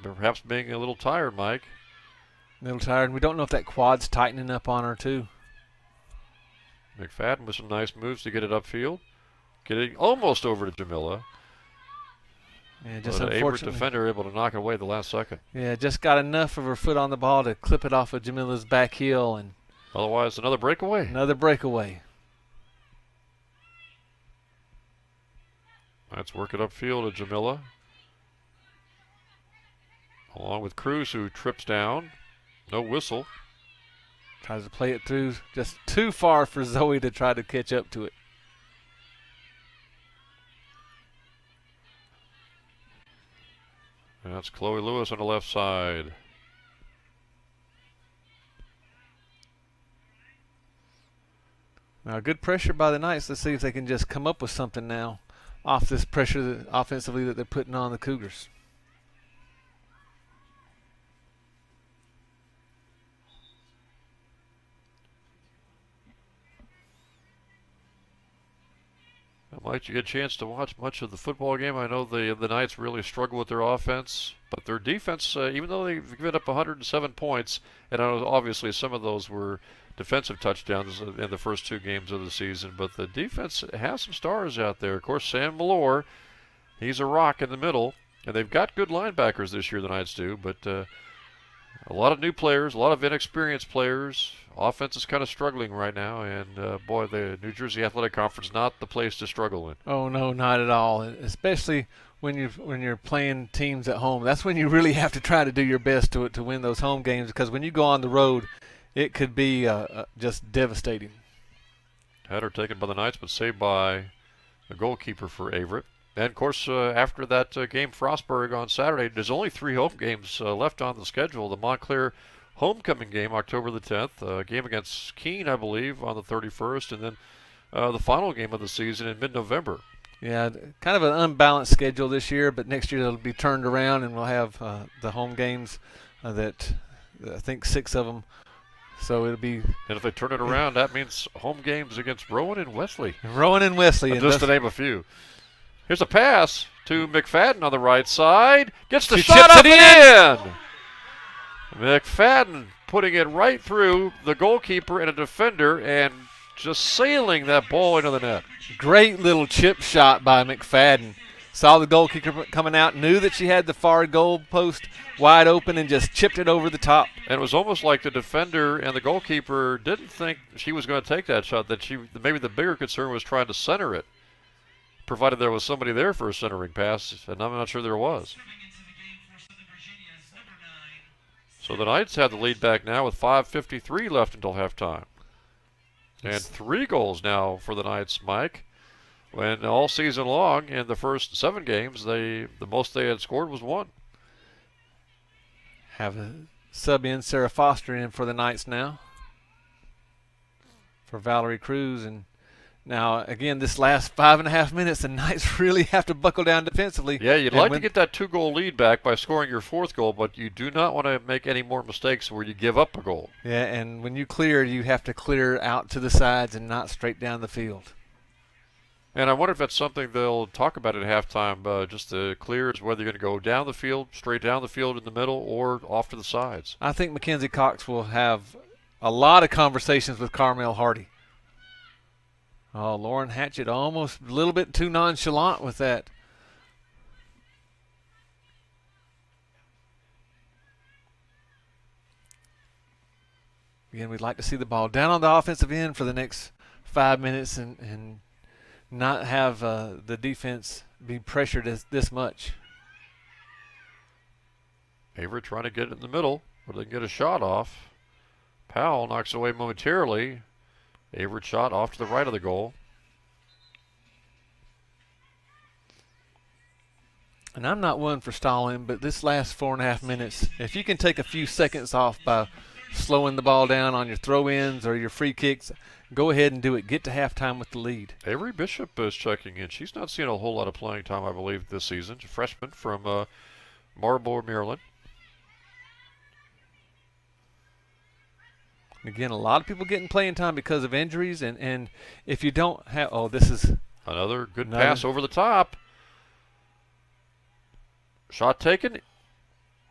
perhaps being a little tired, Mike. A little tired, and we don't know if that quad's tightening up on her too. McFadden with some nice moves to get it upfield. Getting almost over to Jamila. Yeah, just but an Averett unfortunately. defender able to knock it away at the last second. Yeah, just got enough of her foot on the ball to clip it off of Jamila's back heel, and Otherwise, another breakaway. another breakaway. Let's work it upfield to Jamila. Along with Cruz, who trips down. No whistle. Tries to play it through just too far for Zoe to try to catch up to it. And that's Chloe Lewis on the left side. Now, good pressure by the Knights. Let's see if they can just come up with something now off this pressure offensively that they're putting on the Cougars. Mike, you get a chance to watch much of the football game. I know the Knights really struggle with their offense, but their defense, even though they've given up 107 points, and I know obviously some of those were defensive touchdowns in the first 2 games of the season, but the defense has some stars out there. Of course, Sam Malore, he's a rock in the middle, and they've got good linebackers this year, the Knights do, but a lot of new players, a lot of inexperienced players. Offense is kind of struggling right now, and boy, the New Jersey Athletic Conference not the place to struggle in. Oh no, not at all. Especially when you're playing teams at home. That's when you really have to try to do your best to win those home games, because when you go on the road, it could be just devastating. Header taken by the Knights, but saved by the goalkeeper for Averett. And of course, after that game Frostburg on Saturday, there's only 3 home games left on the schedule. The Montclair homecoming game, October the 10th, game against Keene, I believe, on the 31st, and then the final game of the season in mid-November. Yeah, kind of an unbalanced schedule this year, but next year it'll be turned around, and we'll have the home games that I think 6 of them. So it'll be. And if they turn it around, that means home games against Rowan and Wesley. Rowan and Wesley. Just to name a few. Here's a pass to McFadden on the right side. Gets the She shot chips up it and in. McFadden putting it right through the goalkeeper and a defender and just sailing that ball into the net. Great little chip shot by McFadden. Saw the goalkeeper coming out, knew that she had the far goal post wide open, and just chipped it over the top. And it was almost like the defender and the goalkeeper didn't think she was going to take that shot, that maybe the bigger concern was trying to center it, provided there was somebody there for a centering pass, and I'm not sure there was. So the Knights have the lead back now with 5:53 left until halftime. And 3 goals now for the Knights, Mike. When all season long in the first 7 games, the most they had scored was 1. Have a sub in, Sarah Foster in for the Knights now. For Valerie Cruz, and Now, again, this last 5.5 minutes, the Knights really have to buckle down defensively. Yeah, you'd like to get that 2-goal lead back by scoring your 4th goal, but you do not want to make any more mistakes where you give up a goal. Yeah, and when you clear, you have to clear out to the sides and not straight down the field. And I wonder if that's something they'll talk about at halftime, just the clears, whether you're going to go down the field, straight down the field in the middle, or off to the sides. I think Mackenzie Cox will have a lot of conversations with Carmel Hardy. Oh, Lauren Hatchett almost a little bit too nonchalant with that. Again, we'd like to see the ball down on the offensive end for the next 5 minutes and not have the defense be pressured this much. Averett trying to get it in the middle where they can get a shot off. Powell knocks away momentarily. Averett shot off to the right of the goal. And I'm not one for stalling, but this last 4.5 minutes, if you can take a few seconds off by slowing the ball down on your throw-ins or your free kicks, go ahead and do it. Get to halftime with the lead. Avery Bishop is checking in. She's not seen a whole lot of playing time, I believe, this season. She's a freshman from Marlboro, Maryland. Again, a lot of people getting playing time because of injuries, and if you don't have, this is another good pass over the top. Shot taken.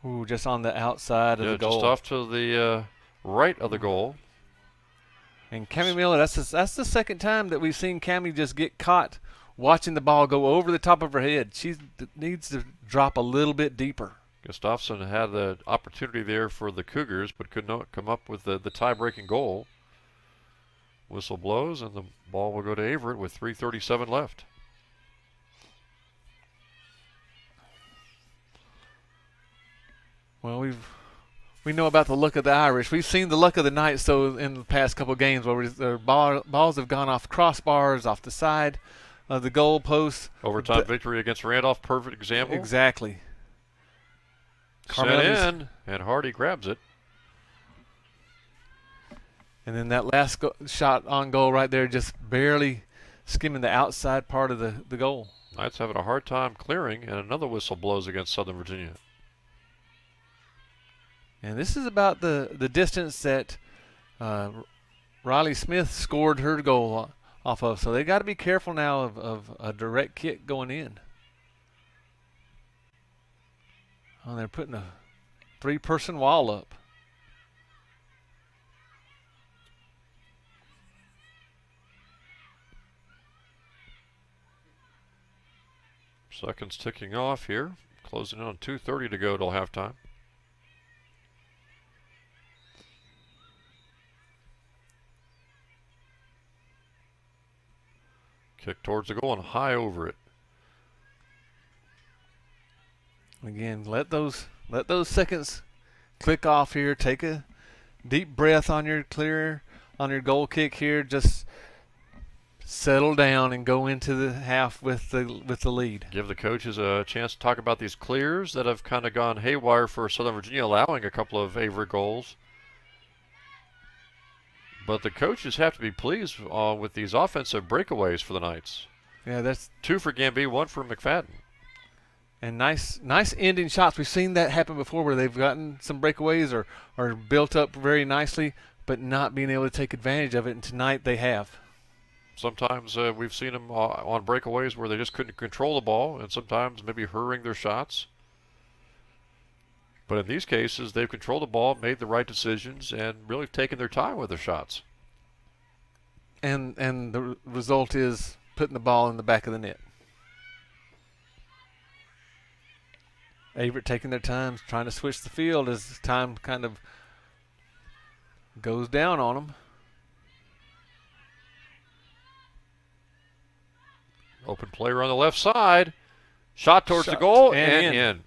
Ooh, just on the outside of the goal. Just off to the right of the goal. And Cammie Miller, that's the second time that we've seen Cammie just get caught watching the ball go over the top of her head. She needs to drop a little bit deeper. Gustafson had the opportunity there for the Cougars, but could not come up with the tie-breaking goal. Whistle blows, and the ball will go to Averett with 3:37 left. Well, we know about the look of the Irish. We've seen the luck of the Knights, though, in the past couple of games where their balls have gone off crossbars, off the side of the goal post. Overtime victory against Randolph, perfect example. Exactly. Sent in, and Hardy grabs it. And then that last shot on goal right there, just barely skimming the outside part of the goal. Knights having a hard time clearing, and another whistle blows against Southern Virginia. And this is about the distance that Riley Smith scored her goal off of. So they got to be careful now of a direct kick going in. Oh, they're putting a 3-person wall up. Seconds ticking off here. Closing in on 2:30 to go till halftime. Kick towards the goal and high over it. Again, let those seconds click off here. Take a deep breath on your goal kick here. Just settle down and go into the half with the lead. Give the coaches a chance to talk about these clears that have kind of gone haywire for Southern Virginia, allowing a couple of Averett goals. But the coaches have to be pleased with these offensive breakaways for the Knights. Yeah, that's 2 for Gambee, 1 for McFadden. And nice ending shots. We've seen that happen before where they've gotten some breakaways or built up very nicely, but not being able to take advantage of it. And tonight they have. Sometimes we've seen them on breakaways where they just couldn't control the ball, and sometimes maybe hurrying their shots. But in these cases, they've controlled the ball, made the right decisions, and really taken their time with their shots. And the result is putting the ball in the back of the net. Averett taking their time, trying to switch the field as time kind of goes down on them. Open player on the left side. Shot towards the goal and in.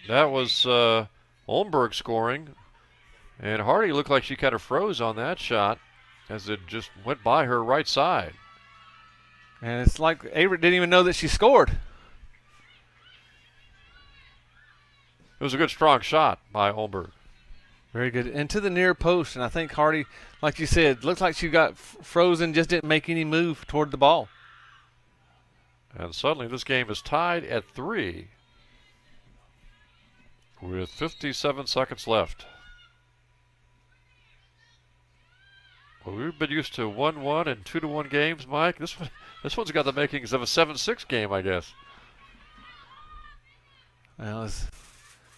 That was Olmberg scoring. And Hardy looked like she kind of froze on that shot as it just went by her right side. And it's like Averett didn't even know that she scored. It was a good, strong shot by Olmberg. Very good. And to the near post, and I think Hardy, like you said, looked like she got frozen, just didn't make any move toward the ball. And suddenly this game is tied at 3 with 57 seconds left. Well, we've been used to 1-1 and 2-1 games, Mike. This one's got the makings of a 7-6 game, I guess. Well,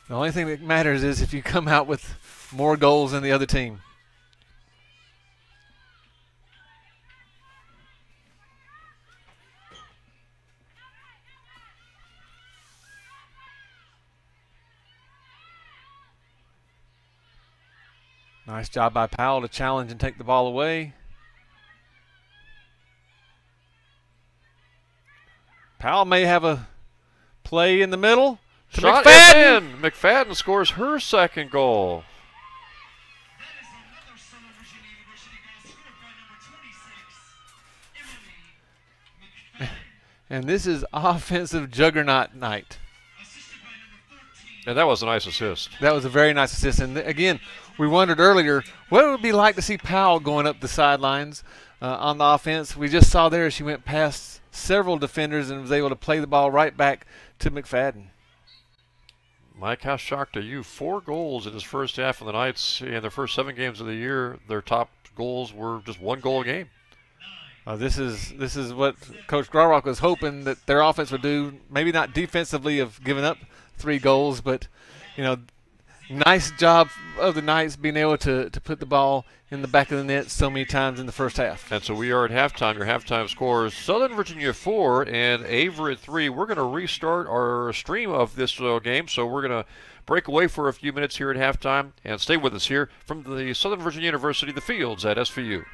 the only thing that matters is if you come out with more goals than the other team. Nice job by Powell to challenge and take the ball away. Powell may have a play in the middle to Shot McFadden. in. McFadden scores her second goal. And this is offensive juggernaut night. And that was a nice assist. That was a very nice assist. And again, we wondered earlier, what it would be like to see Powell going up the sidelines on the offense. We just saw there she went past several defenders and was able to play the ball right back to McFadden. Mike, how shocked are you? 4 goals in his first half, and the Knights in their first 7 games of the year, their top goals were just 1 goal a game. This is what Coach Garrock was hoping that their offense would do. Maybe not defensively of giving up 3 goals, but nice job of the Knights being able to put the ball in the back of the net so many times in the first half. And so we are at halftime. Your halftime scores: Southern Virginia 4 and Averett 3. We're going to restart our stream of this game, so we're going to break away for a few minutes here at halftime and stay with us here from the Southern Virginia University, the fields at SVU.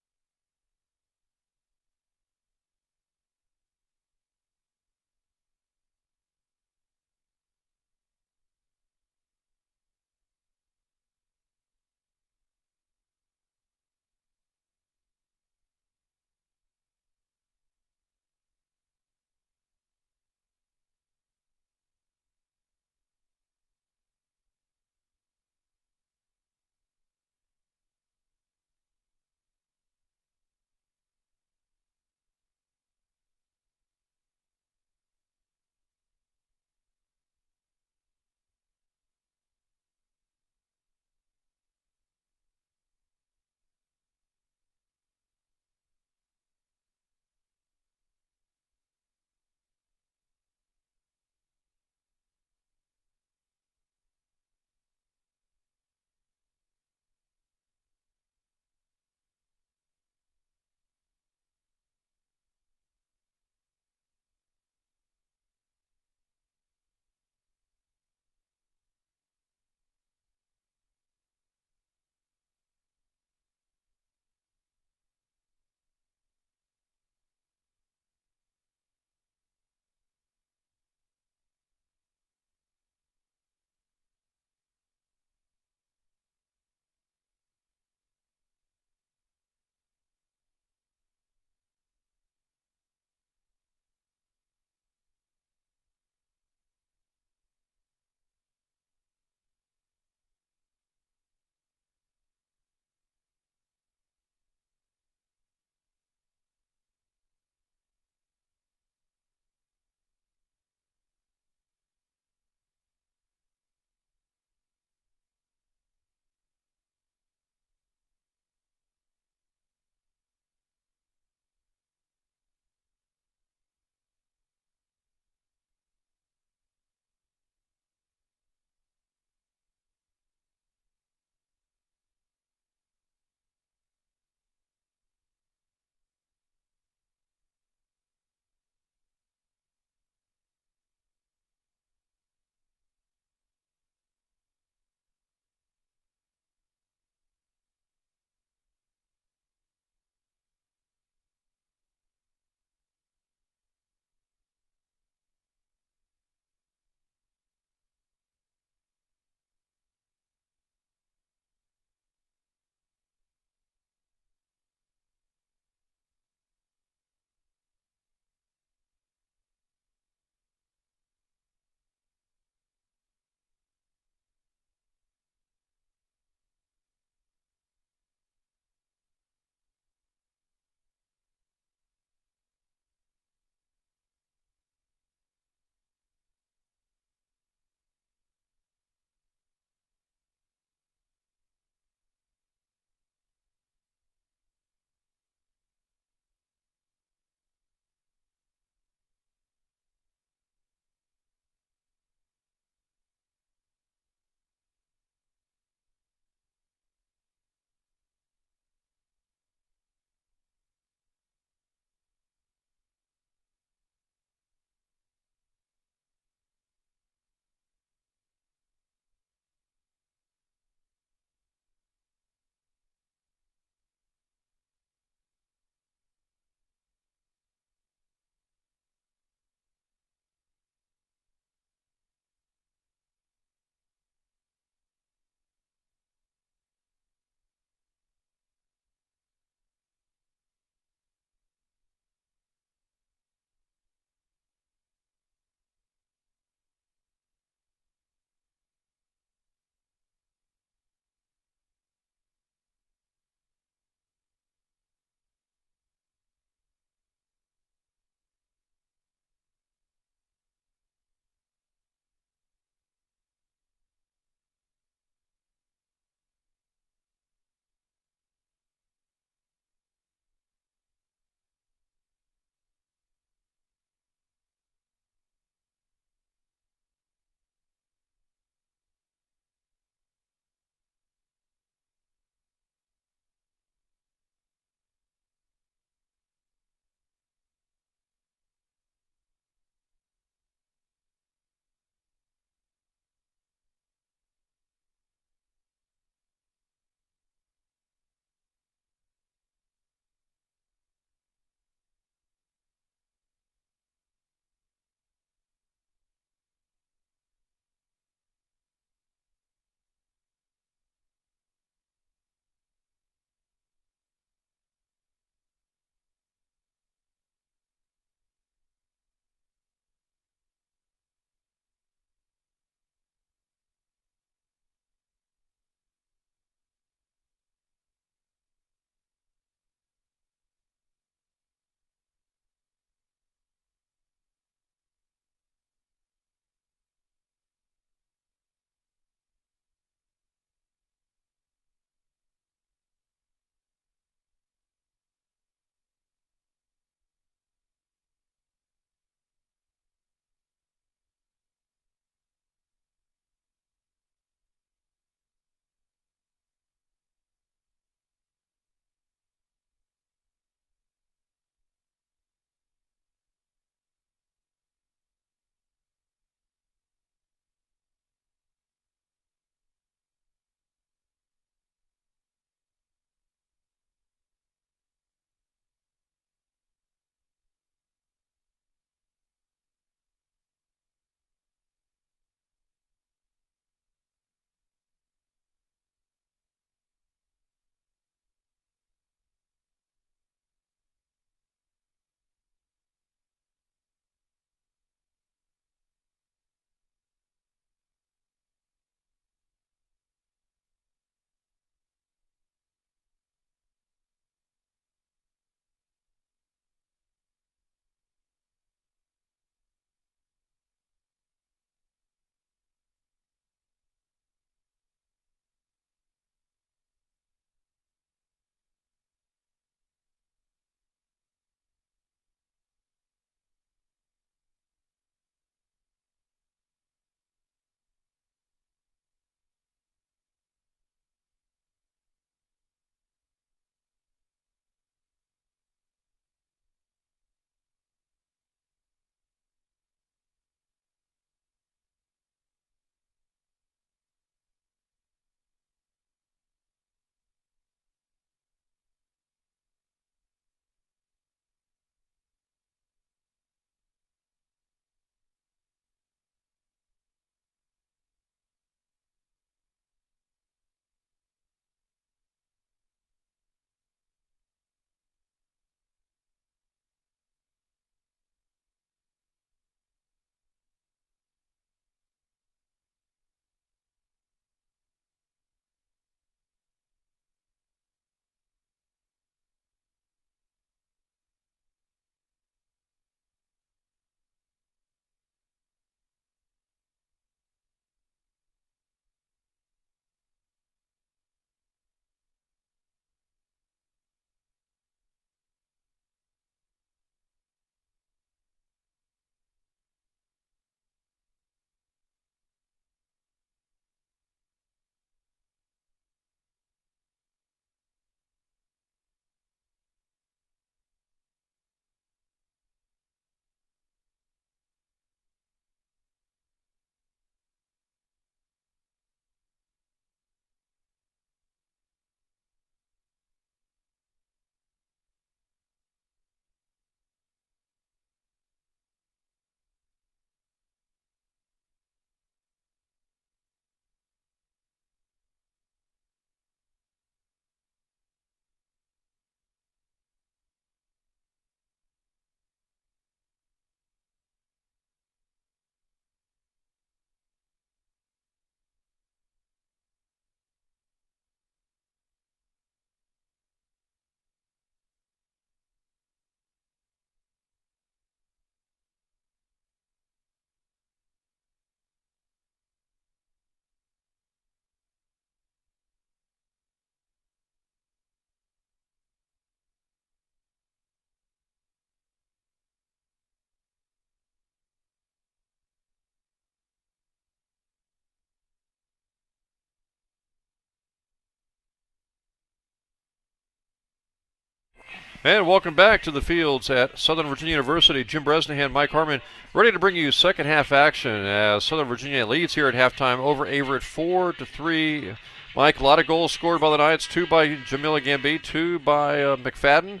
And welcome back to the fields at Southern Virginia University. Jim Bresnahan, Mike Harmon, ready to bring you second half action as Southern Virginia leads here at halftime over Averett 4-3. Mike, a lot of goals scored by the Knights, 2 by Jamila Gamby, 2 by McFadden.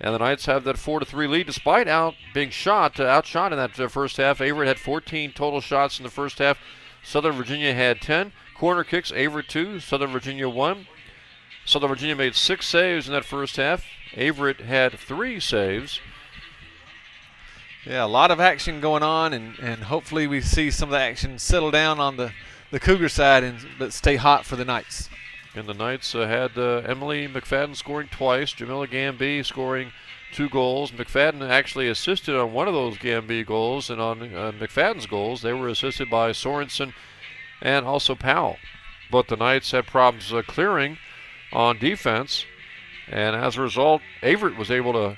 And the Knights have that 4-3 lead despite being outshot in that first half. Averett had 14 total shots in the first half. Southern Virginia had 10. Corner kicks, Averett 2, Southern Virginia 1. Southern Virginia made 6 saves in that first half. Averett had 3 saves. Yeah, a lot of action going on, and hopefully we see some of the action settle down on the Cougar side but stay hot for the Knights. And the Knights had Emily McFadden scoring twice, Jamila Gamby scoring 2 goals. McFadden actually assisted on one of those Gamby goals, and on McFadden's goals, they were assisted by Sorensen and also Powell. But the Knights had problems clearing on defense, and as a result, Averett was able to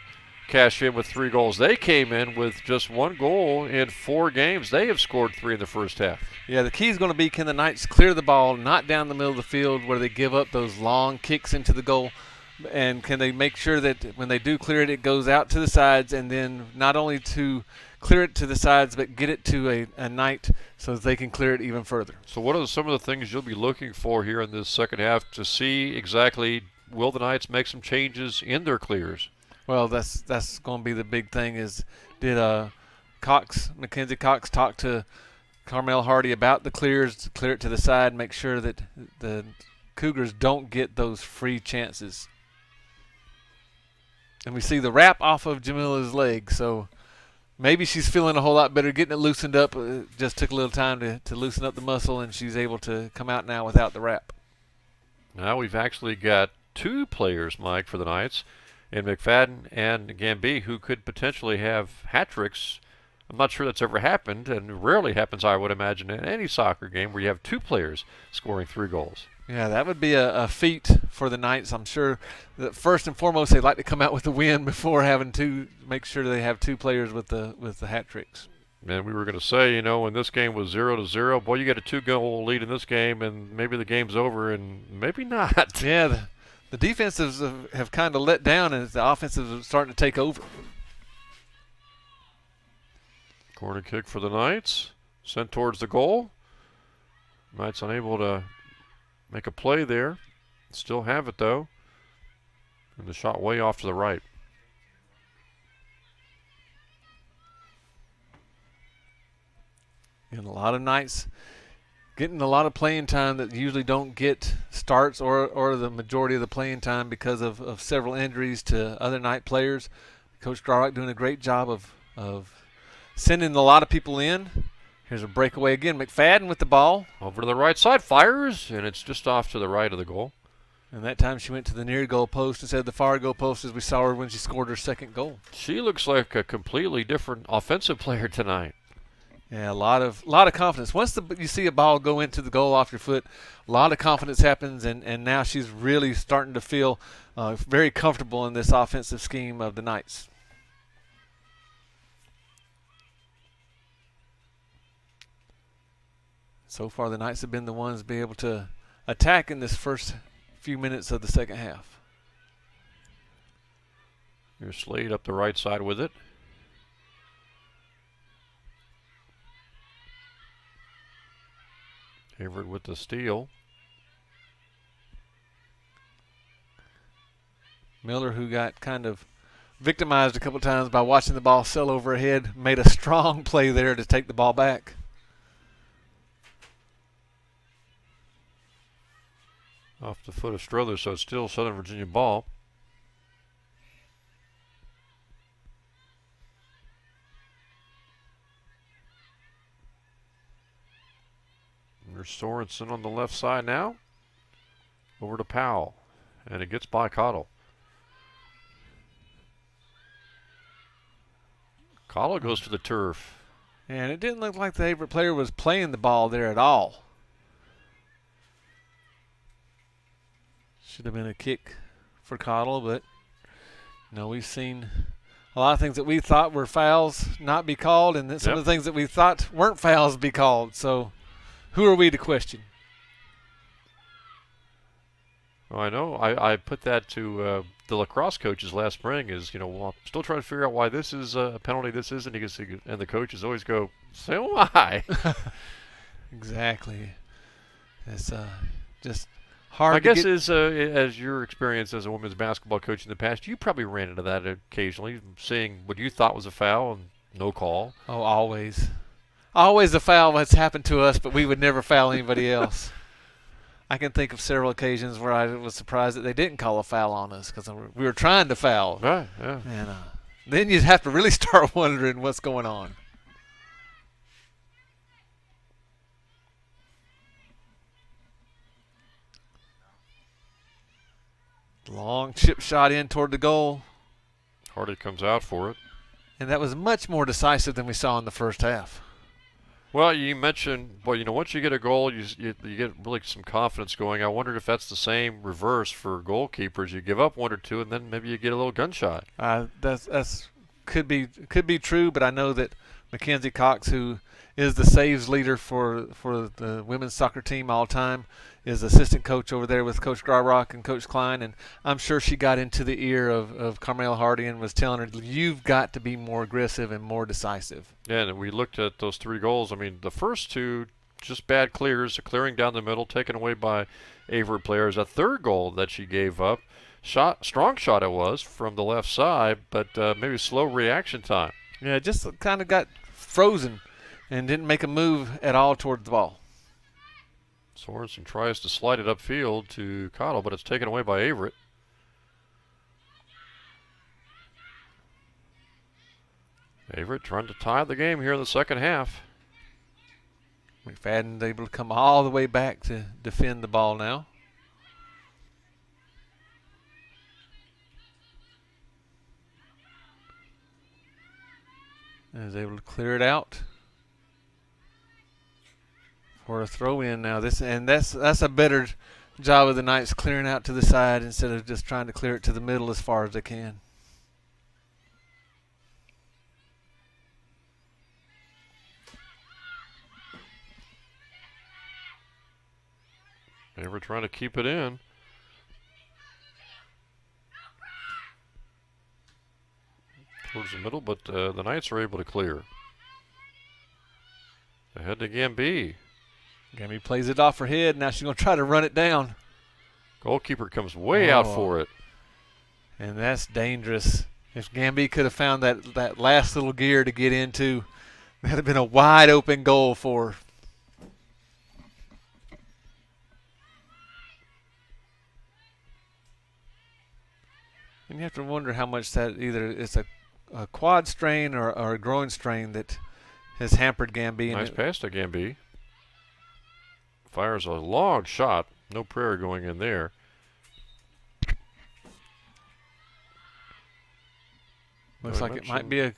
cash in with 3 goals. They came in with just 1 goal in 4 games. They have scored 3 in the first half. Yeah, the key is going to be, can the Knights clear the ball, not down the middle of the field where they give up those long kicks into the goal, and can they make sure that when they do clear it, it goes out to the sides, and then not only to clear it to the sides, but get it to a Knight so that they can clear it even further. So what are some of the things you'll be looking for here in this second half to see exactly, will the Knights make some changes in their clears? Well, that's going to be the big thing is, did Mackenzie Cox talk to Carmel Hardy about the clears, to clear it to the side, make sure that the Cougars don't get those free chances. And we see the wrap off of Jamila's leg, so maybe she's feeling a whole lot better, getting it loosened up. It just took a little time to loosen up the muscle, and she's able to come out now without the wrap. Now we've actually got 2 players, Mike, for the Knights, in McFadden and Gamby, who could potentially have hat tricks. I'm not sure that's ever happened, and rarely happens, I would imagine, in any soccer game where you have 2 players scoring 3 goals. Yeah, that would be a feat for the Knights. I'm sure that first and foremost they'd like to come out with a win before having to make sure they have 2 players with the hat tricks. And we were going to say, when this game was 0-0, boy, you get a 2-goal lead in this game, and maybe the game's over, and maybe not. Yeah, the defenses have kind of let down, and the offenses are starting to take over. Corner kick for the Knights, sent towards the goal. Knights unable to make a play there. Still have it, though. And the shot way off to the right. And a lot of Knights getting a lot of playing time that usually don't get starts or the majority of the playing time because of several injuries to other Knight players. Coach Garlock doing a great job of sending a lot of people in. Here's a breakaway again. McFadden with the ball. Over to the right side, fires, and it's just off to the right of the goal. And that time she went to the near goal post instead of the far goal post, as we saw her when she scored her second goal. She looks like a completely different offensive player tonight. Yeah, a lot of confidence. Once you see a ball go into the goal off your foot, a lot of confidence happens, and now she's really starting to feel very comfortable in this offensive scheme of the Knights. So far, the Knights have been the ones to be able to attack in this first few minutes of the second half. Here's Slade up the right side with it. Averett with the steal. Miller, who got kind of victimized a couple times by watching the ball sail over her head, made a strong play there to take the ball back. Off the foot of Struthers, so it's still Southern Virginia ball. There's Sorensen on the left side now. Over to Powell. And it gets by Cottle. Cottle goes to the turf. And it didn't look like the Averett player was playing the ball there at all. Should have been a kick for Cottle, but we've seen a lot of things that we thought were fouls not be called, and then some of the things that we thought weren't fouls be called. So who are we to question? Well, I know. I put that to the lacrosse coaches last spring. Well, I'm still trying to figure out why this is a penalty, this isn't. And the coaches always go, "So am I." Exactly. It's just I hard to guess get. as your experience as a women's basketball coach in the past, you probably ran into that occasionally, seeing what you thought was a foul and no call. Oh, always. Always a foul that's happened to us, but we would never foul anybody else. I can think of several occasions where I was surprised that they didn't call a foul on us because we were trying to foul. Right, yeah. And then you'd have to really start wondering what's going on. Long chip shot in toward the goal. Hardy comes out for it. And that was much more decisive than we saw in the first half. Well, you mentioned, once you get a goal, you get really some confidence going. I wondered if that's the same reverse for goalkeepers. You give up one or two, and then maybe you get a little gunshot. That's could be true, but I know that Mackenzie Cox, who is the saves leader for the women's soccer team all time, is assistant coach over there with Coach Garrock and Coach Klein, and I'm sure she got into the ear of Carmel Hardy and was telling her, you've got to be more aggressive and more decisive. Yeah, and we looked at those 3 goals. I mean, the first 2, just bad clears, a clearing down the middle, taken away by Averett players. A third goal that she gave up, strong shot it was from the left side, but maybe slow reaction time. Yeah, just kind of got frozen and didn't make a move at all toward the ball. Sorensen tries to slide it upfield to Cottle, but it's taken away by Averett. Averett trying to tie the game here in the second half. McFadden able to come all the way back to defend the ball now. And is able to clear it out for a throw in now. That's a better job of the Knights, clearing out to the side instead of just trying to clear it to the middle as far as they can. They were trying to keep it in. Towards the middle, but the Knights are able to clear. Ahead to Gamby. Gamby plays it off her head. Now she's going to try to run it down. Goalkeeper comes way out for it. And that's dangerous. If Gamby could have found that last little gear to get into, that would have been a wide open goal for her. And you have to wonder how much that either it's a quad strain or a groin strain that has hampered Gamby. Nice pass to Gamby. Fires a long shot. No prayer going in there. Looks like it might be a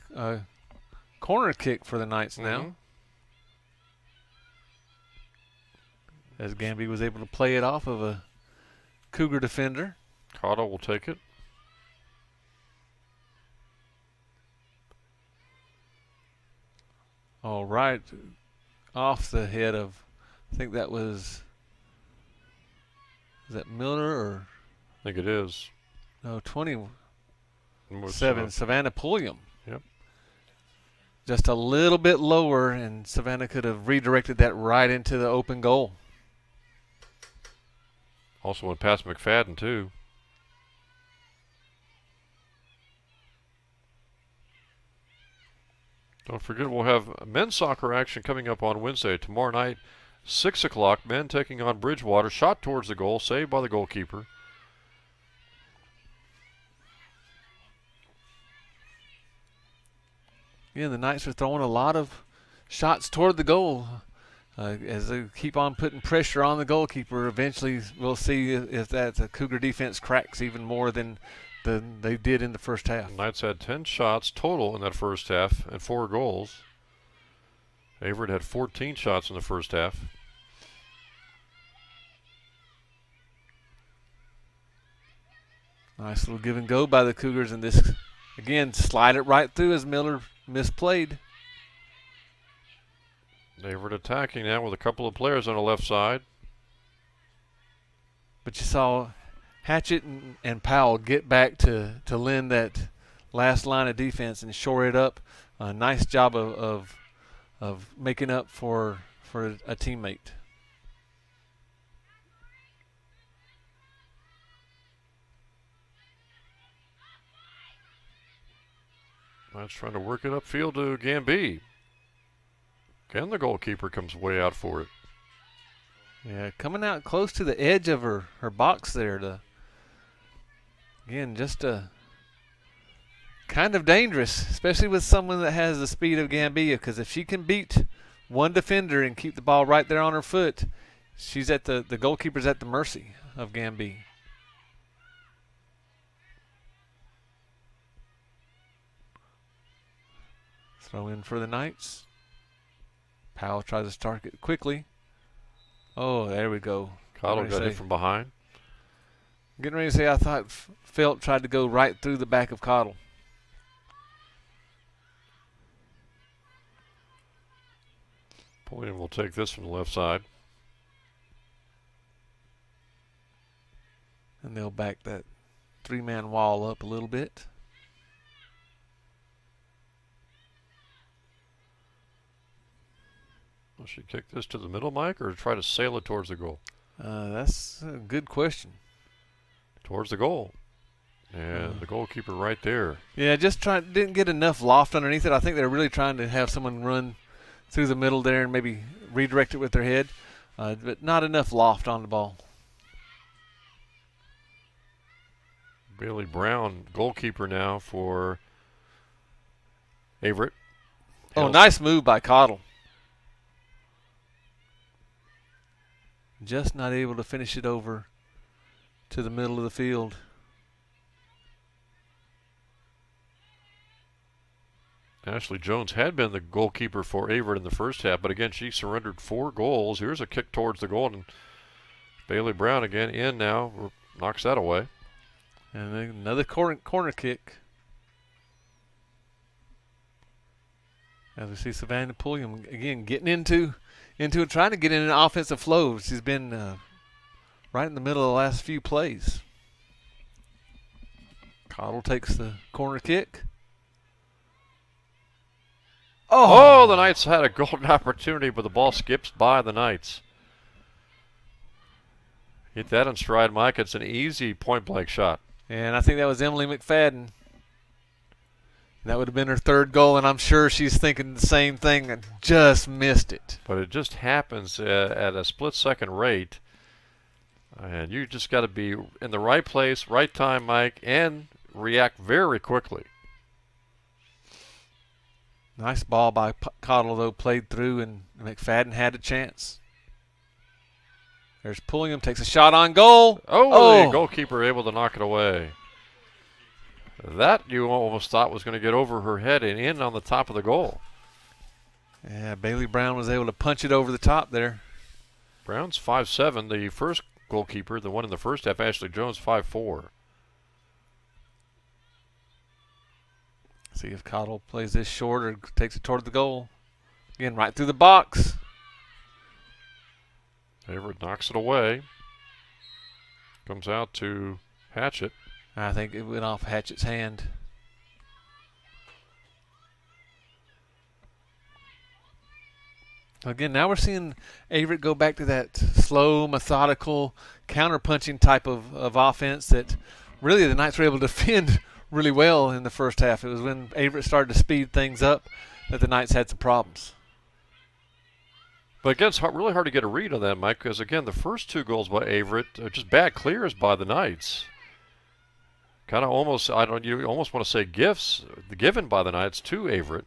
corner kick for the Knights now. As Gamby was able to play it off of a Cougar defender. Cotto will take it. All right, off the head of, I think that was, is that Miller or? I think it is. No, 27, Savannah Pulliam. Yep. Just a little bit lower, and Savannah could have redirected that right into the open goal. Also went past McFadden, too. Don't forget, we'll have men's soccer action coming up on Wednesday. Tomorrow night, 6 o'clock, men taking on Bridgewater. Shot towards the goal, saved by the goalkeeper. Yeah, the Knights are throwing a lot of shots toward the goal. As they keep on putting pressure on the goalkeeper, eventually we'll see if that the Cougar defense cracks even more than they did in the first half. The Knights had 10 shots total in that first half and 4 goals. Averett had 14 shots in the first half. Nice little give and go by the Cougars, and this, again, slide it right through as Miller misplayed. Averett attacking now with a couple of players on the left side. But you saw Hatchett and Powell get back to lend that last line of defense and shore it up. Nice job of making up for a teammate. That's trying to work it upfield to Gamby. Again, the goalkeeper comes way out for it. Yeah, coming out close to the edge of her box there. Again, just kind of dangerous, especially with someone that has the speed of Gambia, because if she can beat one defender and keep the ball right there on her foot, she's at the goalkeeper's at the mercy of Gambia. Throw in for the Knights. Powell tries to start it quickly. Oh, there we go. Cottle got hit from behind. Getting ready to say, I thought Felt tried to go right through the back of Cottle. Pulliam will take this from the left side. And they'll back that three-man wall up a little bit. Will she kick this to the middle, Mike, or try to sail it towards the goal? That's a good question. Towards the goal. And the goalkeeper right there. Yeah, didn't get enough loft underneath it. I think they're really trying to have someone run through the middle there and maybe redirect it with their head, but not enough loft on the ball. Bailey Brown, goalkeeper now for Averett. Oh, nice move by Cottle. Just not able to finish it over to the middle of the field. Ashley Jones had been the goalkeeper for Averett in the first half, but again, she surrendered 4 goals. Here's a kick towards the goal, and Bailey Brown again in now, knocks that away. And another corner kick. As we see Savannah Pulliam again getting into it, trying to get in an offensive flow. She's been right in the middle of the last few plays. Cottle takes the corner kick. Oh, the Knights had a golden opportunity, but the ball skips by the Knights. Hit that in stride, Mike. It's an easy point-blank shot. And I think that was Emily McFadden. That would have been her 3rd goal, and I'm sure she's thinking the same thing and just missed it. But it just happens at a split-second rate. And you just got to be in the right place, right time, Mike, and react very quickly. Nice ball by Cottle, though, played through, and McFadden had a chance. There's Pulliam, takes a shot on goal. Oh, the goalkeeper able to knock it away. That you almost thought was going to get over her head and in on the top of the goal. Yeah, Bailey Brown was able to punch it over the top there. Brown's 5'7", the first goalkeeper, the one in the first half. Ashley Jones 5'4". See if Cottle plays this short or takes it toward the goal. Again, right through the box. Averett knocks it away. Comes out to Hatchett. I think it went off Hatchett's hand. Again, now we're seeing Averett go back to that slow, methodical, counter-punching type of offense that really the Knights were able to defend really well in the first half. It was when Averett started to speed things up that the Knights had some problems. But again, it's really hard to get a read on that, Mike, because again, the first 2 goals by Averett are just bad clears by the Knights. Kind of almost, you almost want to say gifts given by the Knights to Averett.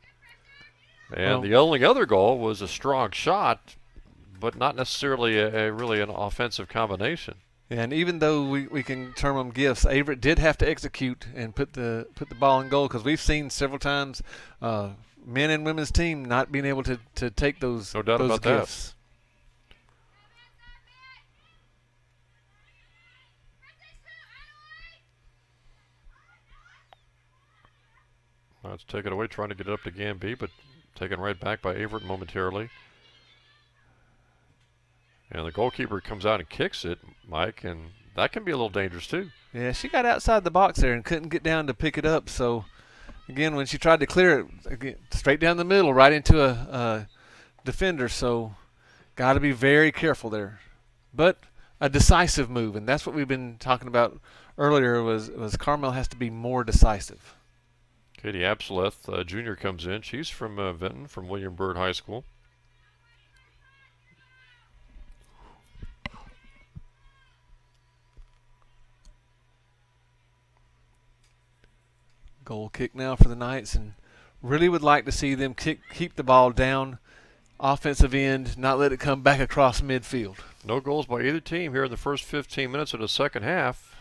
And the only other goal was a strong shot, but not necessarily really an offensive combination. And even though we can term them gifts, Averett did have to execute and put the ball in goal, because we've seen several times men and women's team not being able to take those, no doubt those about gifts. That. Let's take it away, trying to get it up to Gamby, but taken right back by Averett momentarily. And the goalkeeper comes out and kicks it, Mike, and That can be a little dangerous, too. Yeah, she got outside the box there and couldn't get down to pick it up. So, again, when she tried to clear it, again, straight down the middle, right into a defender. So, got to be very careful there. But a decisive move, and that's what we've been talking about earlier, was Carmel has to be more decisive. Katie Absaleth, junior, comes in. She's from Vinton, from William Byrd High School. Goal kick now for the Knights, and really would like to see them keep the ball down, offensive end, not let it come back across midfield. No goals by either team here in the first 15 minutes of the second half.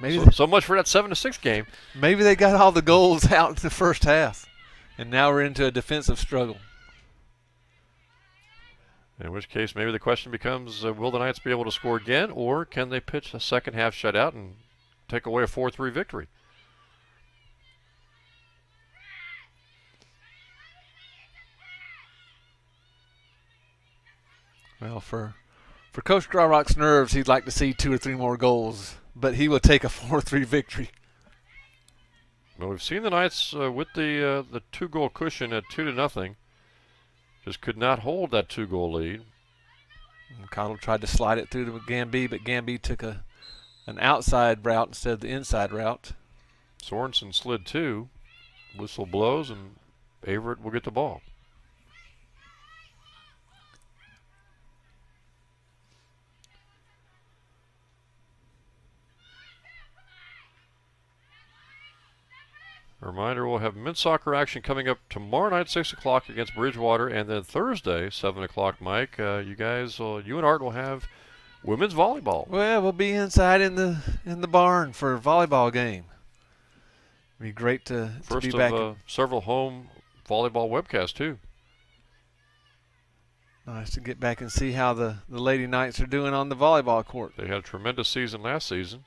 Maybe So much for that 7-6 game. Maybe they got all the goals out in the first half, and now we're into a defensive struggle. In which case, maybe the question becomes, will the Knights be able to score again, or can they pitch a second half shutout and take away a 4-3 victory? Well, for Coach Dryrock's nerves, he'd like to see 2 or 3 more goals, but he will take a 4-3 victory. Well, we've seen the Knights with the 2-goal cushion at 2-0. Just could not hold that 2-goal lead. Cottle tried to slide it through to Gamby, but Gamby took an outside route instead of the inside route. Sorensen slid 2. Whistle blows, and Averett will get the ball. A reminder, we'll have men's soccer action coming up tomorrow night, 6 o'clock against Bridgewater, and then Thursday, 7 o'clock, Mike. You guys, you and Art will have women's volleyball. Well, we'll be inside in the barn for a volleyball game. It'd be great to be back. First of several home volleyball webcasts, too. Nice to get back and see how the Lady Knights are doing on the volleyball court. They had a tremendous season last season,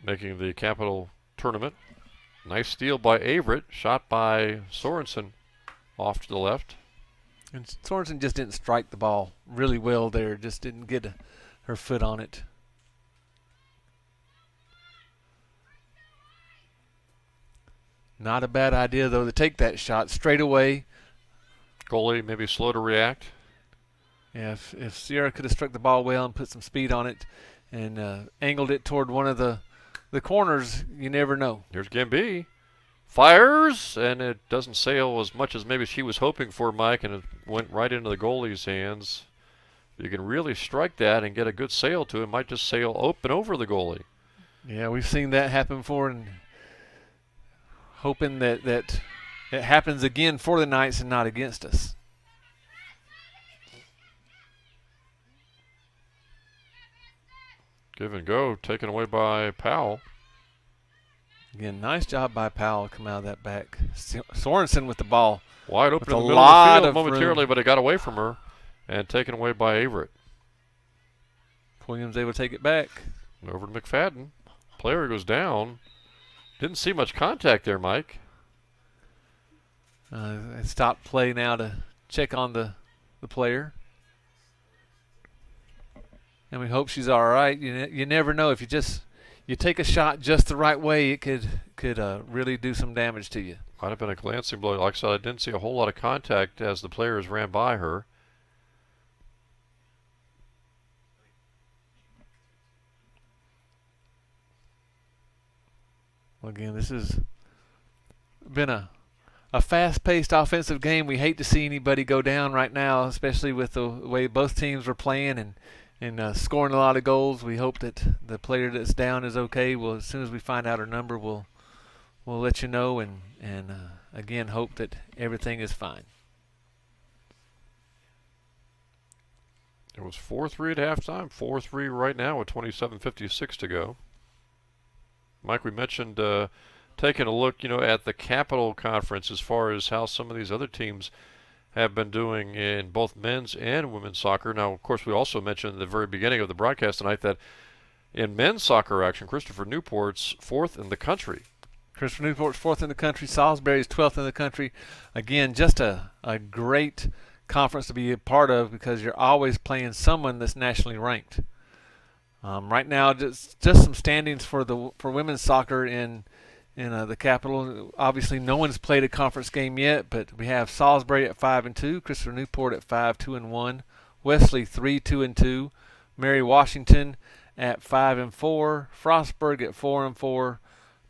making the Capital Tournament. Nice steal by Averett, shot by Sorensen off to the left. And Sorensen just didn't strike the ball really well there, just didn't get her foot on it. Not a bad idea, though, to take that shot straight away. Goalie maybe slow to react. Yeah, if Sierra could have struck the ball well and put some speed on it and angled it toward one of the corners, you never know. Here's Gamby. Fires, and it doesn't sail as much as maybe she was hoping for, Mike, and it went right into the goalie's hands. You can really strike that and get a good sail to it. It might just sail open over the goalie. Yeah, we've seen that happen before, and hoping that it happens again for the Knights and not against us. Give and go, taken away by Powell. Again, nice job by Powell to come out of that back. Sorensen with the ball. Wide open in the a middle lot of the of field momentarily, room. but it got away from her and taken away by Averett. Williams able to take it back. Over to McFadden. Player goes down. Didn't see much contact there, Mike. They stopped play now to check on the player. And we hope she's all right. You never know. If you take a shot just the right way, it could really do some damage to you. Might have been a glancing blow. Like I said, I didn't see a whole lot of contact as the players ran by her. Well, again, this has been a fast-paced offensive game. We hate to see anybody go down right now, especially with the way both teams were playing and scoring a lot of goals. We hope that the player that's down is okay. Well, as soon as we find out her number, we'll let you know, and again, hope that everything is fine. It was 4-3 at halftime, 4-3 right now with 27:56 to go. Mike, we mentioned taking a look, at the Capital Conference as far as how some of these other teams have been doing in both men's and women's soccer. Now, of course, we also mentioned at the very beginning of the broadcast tonight that in men's soccer action, Christopher Newport's 4th in the country. Christopher Newport's 4th in the country. Salisbury's 12th in the country. Again, just a great conference to be a part of because you're always playing someone that's nationally ranked. Right now, just some standings for women's soccer in the Capital. Obviously, no one's played a conference game yet, but we have Salisbury at 5-2, Christopher Newport at 5-2-1, Wesley 3-2-2, Mary Washington at 5-4, Frostburg at 4-4,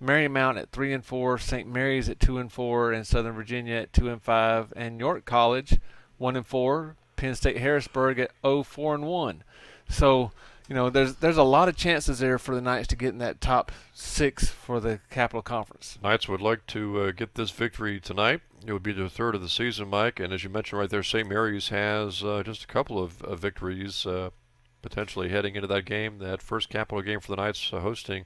Marymount at 3-4, St. Mary's at 2-4, and Southern Virginia at 2-5, and York College 1-4, Penn State Harrisburg at 0-4-1. So, there's a lot of chances there for the Knights to get in that top 6 for the Capital Conference. Knights would like to get this victory tonight. It would be their third of the season, Mike. And as you mentioned right there, St. Mary's has just a couple of victories potentially heading into that game, that first Capital game for the Knights hosting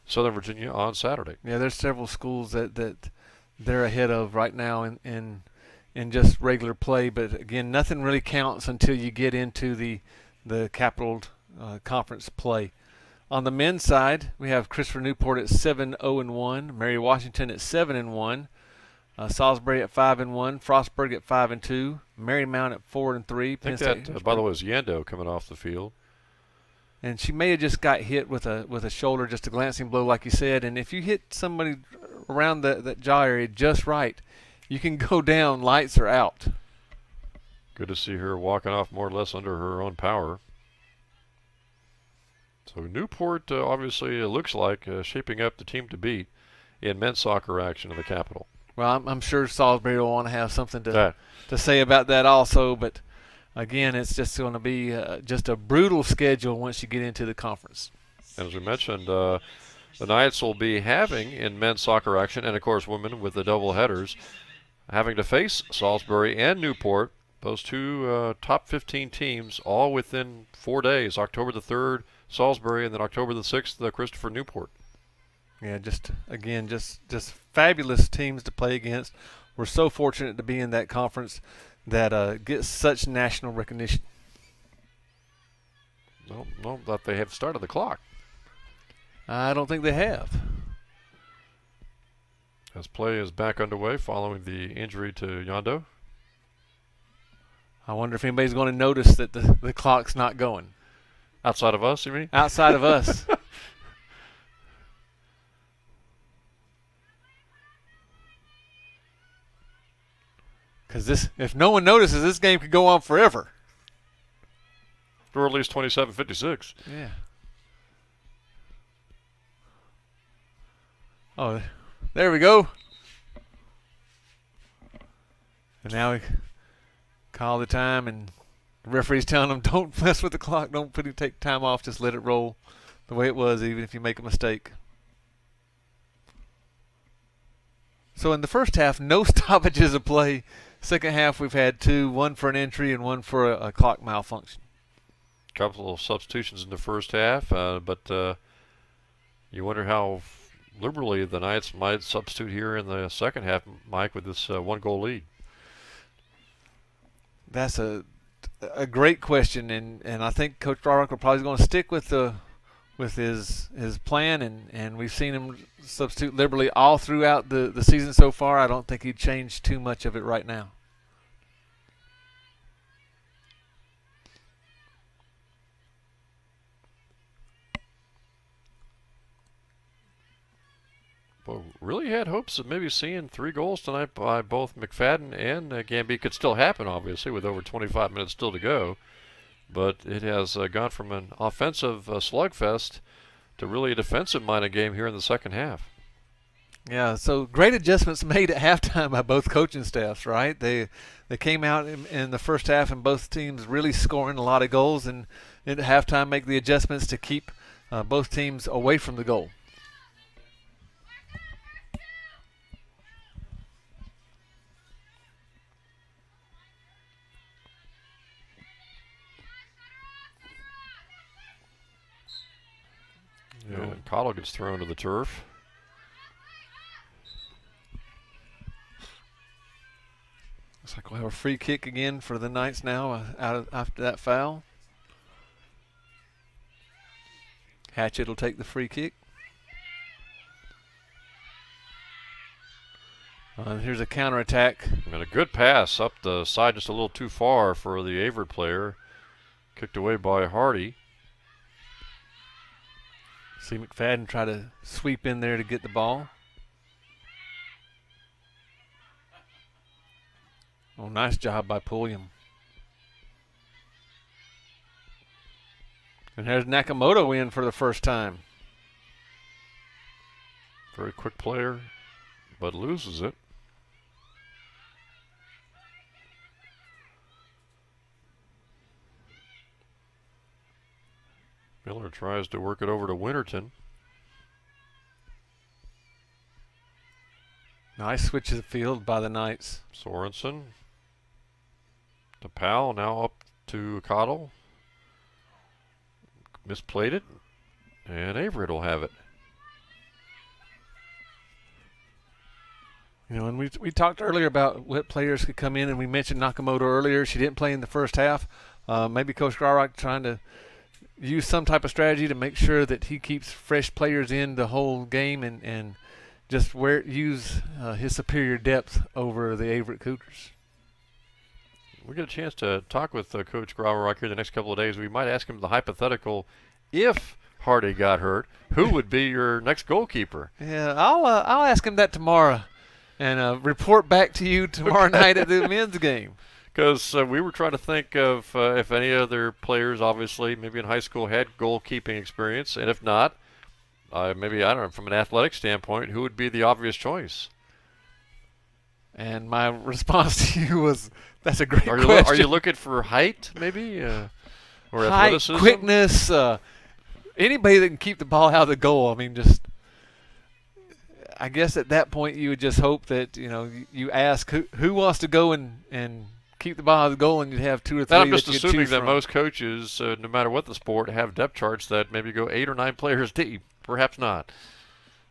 Southern Virginia on Saturday. Yeah, there's several schools that they're ahead of right now in just regular play. But, again, nothing really counts until you get into the Capital Conference play. On the men's side, we have Christopher Newport at 7-0-1, Mary Washington at 7-1, Salisbury at 5-1, Frostburg at 5-2, Marymount at 4-3. I think that, by the way, is Yando coming off the field. And she may have just got hit with a shoulder, just a glancing blow, like you said. And if you hit somebody around that jaw area just right, you can go down, lights are out. Good to see her walking off more or less under her own power. So Newport obviously looks like shaping up the team to beat in men's soccer action in the Capital. Well, I'm sure Salisbury will want to have something to say about that also. But, again, it's just going to be just a brutal schedule once you get into the conference. And as we mentioned, the Knights will be having in men's soccer action, and, of course, women with the double headers, having to face Salisbury and Newport, those two top 15 teams, all within 4 days, October the 3rd, Salisbury, and then October the 6th, Christopher Newport. Yeah, just fabulous teams to play against. We're so fortunate to be in that conference that gets such national recognition. No, that they have started the clock. I don't think they have. As play is back underway following the injury to Yando. I wonder if anybody's going to notice that the clock's not going. Outside of us, you mean? Outside of us. Because if no one notices, this game could go on forever. Or at least 27:56. Yeah. Oh, there we go. And now we call the time, and the referee's telling them, don't mess with the clock, don't take time off, just let it roll the way it was, even if you make a mistake. So in the first half, no stoppages of play. Second half, we've had two, one for an entry and one for a clock malfunction. Couple of substitutions in the first half, but you wonder how liberally the Knights might substitute here in the second half, Mike, with this one-goal lead. That's a great question, and I think Coach Darwick probably is going to stick with his plan, and we've seen him substitute liberally all throughout the season so far. I don't think he'd change too much of it right now. Well, really had hopes of maybe seeing 3 goals tonight by both McFadden and Gamby. Could still happen, obviously, with over 25 minutes still to go. But it has gone from an offensive slugfest to really a defensive-minded game here in the second half. Yeah, so great adjustments made at halftime by both coaching staffs, right? They came out in the first half, and both teams really scoring a lot of goals, and at halftime make the adjustments to keep both teams away from the goal. Yeah, and Cottle gets thrown to the turf. Looks like we'll have a free kick again for the Knights now after that foul. Hatchett will take the free kick. And here's a counterattack. And a good pass up the side, just a little too far for the Averett player. Kicked away by Hardy. See McFadden try to sweep in there to get the ball. Oh, nice job by Pulliam. And there's Nakamoto in for the first time. Very quick player, but loses it. Miller tries to work it over to Winterton. Nice switch of the field by the Knights. Sorensen to Powell, now up to Cottle. Misplayed it, and Averett will have it. You know, and we talked earlier about what players could come in, and we mentioned Nakamoto earlier. She didn't play in the first half. Maybe Coach Garrock trying to use some type of strategy to make sure that he keeps fresh players in the whole game and just use his superior depth over the Averett Cougars. We get a chance to talk with Coach Garrock here the next couple of days. We might ask him the hypothetical: if Hardy got hurt, who would be your next goalkeeper? Yeah, I'll ask him that tomorrow, and report back to you tomorrow night at the men's game. Because we were trying to think of if any other players, obviously, maybe in high school, had goalkeeping experience, and if not, maybe, I don't know, from an athletic standpoint, who would be the obvious choice? And my response to you was, that's a great question. Are you looking for height, maybe? Or height, athleticism? quickness, anybody that can keep the ball out of the goal. I mean, I guess at that point you would just hope that, you ask who wants to go and keep the ball out of the goal, and you'd have two or three. I'm just that assuming that from. most coaches, no matter what the sport, have depth charts that maybe go 8 or 9 players deep. Perhaps not.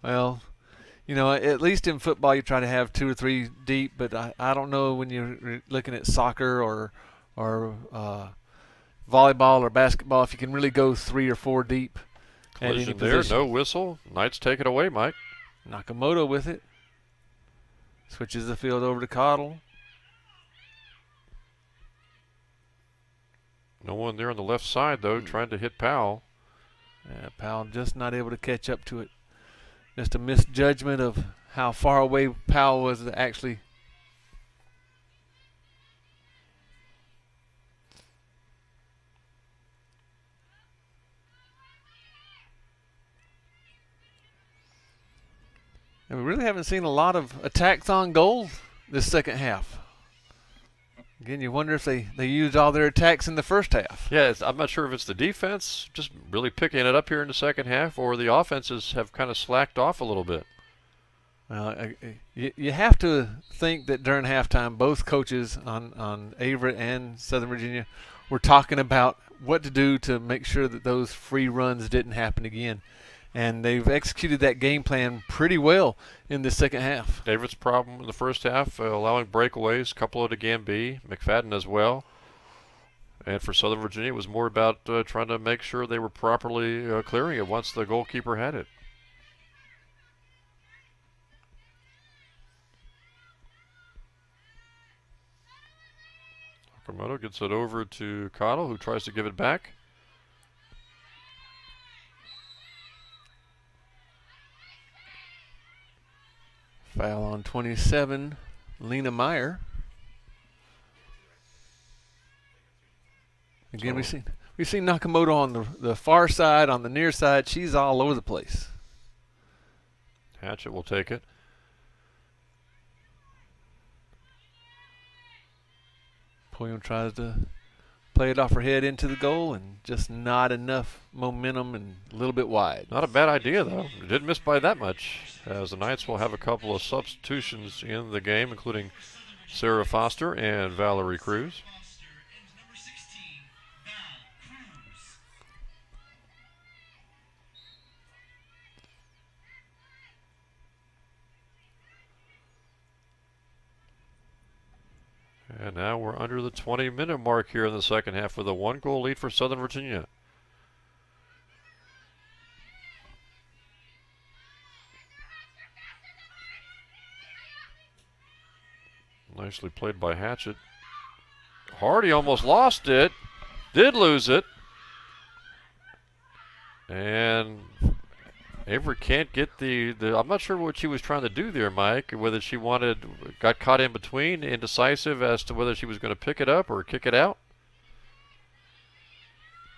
Well, at least in football you try to have 2 or 3 deep, but I don't know when you're looking at soccer or volleyball or basketball if you can really go 3 or 4 deep. Collision there, no whistle. Knights take it away, Mike. Nakamoto with it. Switches the field over to Cottle. No one there on the left side, though, trying to hit Powell. Powell just not able to catch up to it. Just a misjudgment of how far away Powell was actually. And we really haven't seen a lot of attacks on goal this second half. Again, you wonder if they used all their attacks in the first half. Yeah, I'm not sure if it's the defense just really picking it up here in the second half, or the offenses have kind of slacked off a little bit. Well, you have to think that during halftime, both coaches on Averett and Southern Virginia were talking about what to do to make sure that those free runs didn't happen again. And they've executed that game plan pretty well in the second half. David's problem in the first half, allowing breakaways, a couple of to Gamby, McFadden as well. And for Southern Virginia, it was more about trying to make sure they were properly clearing it once the goalkeeper had it. Nakamoto gets it over to Cottle, who tries to give it back. Foul on 27, Lena Meyer. Again, we've seen Nakamoto on the far side, on the near side. She's all over the place. Hatchett will take it. Pulliam tries to play it off her head into the goal, and just not enough momentum and a little bit wide. Not a bad idea, though. It didn't miss by that much, as the Knights will have a couple of substitutions in the game, including Sarah Foster and Valerie Cruz. And now we're under the 20-minute mark here in the second half with a 1-goal lead for Southern Virginia. Nicely played by Hatchett. Hardy almost lost it. Did lose it. And Averett can't get the. I'm not sure what she was trying to do there, Mike. Whether she got caught in between, indecisive as to whether she was going to pick it up or kick it out.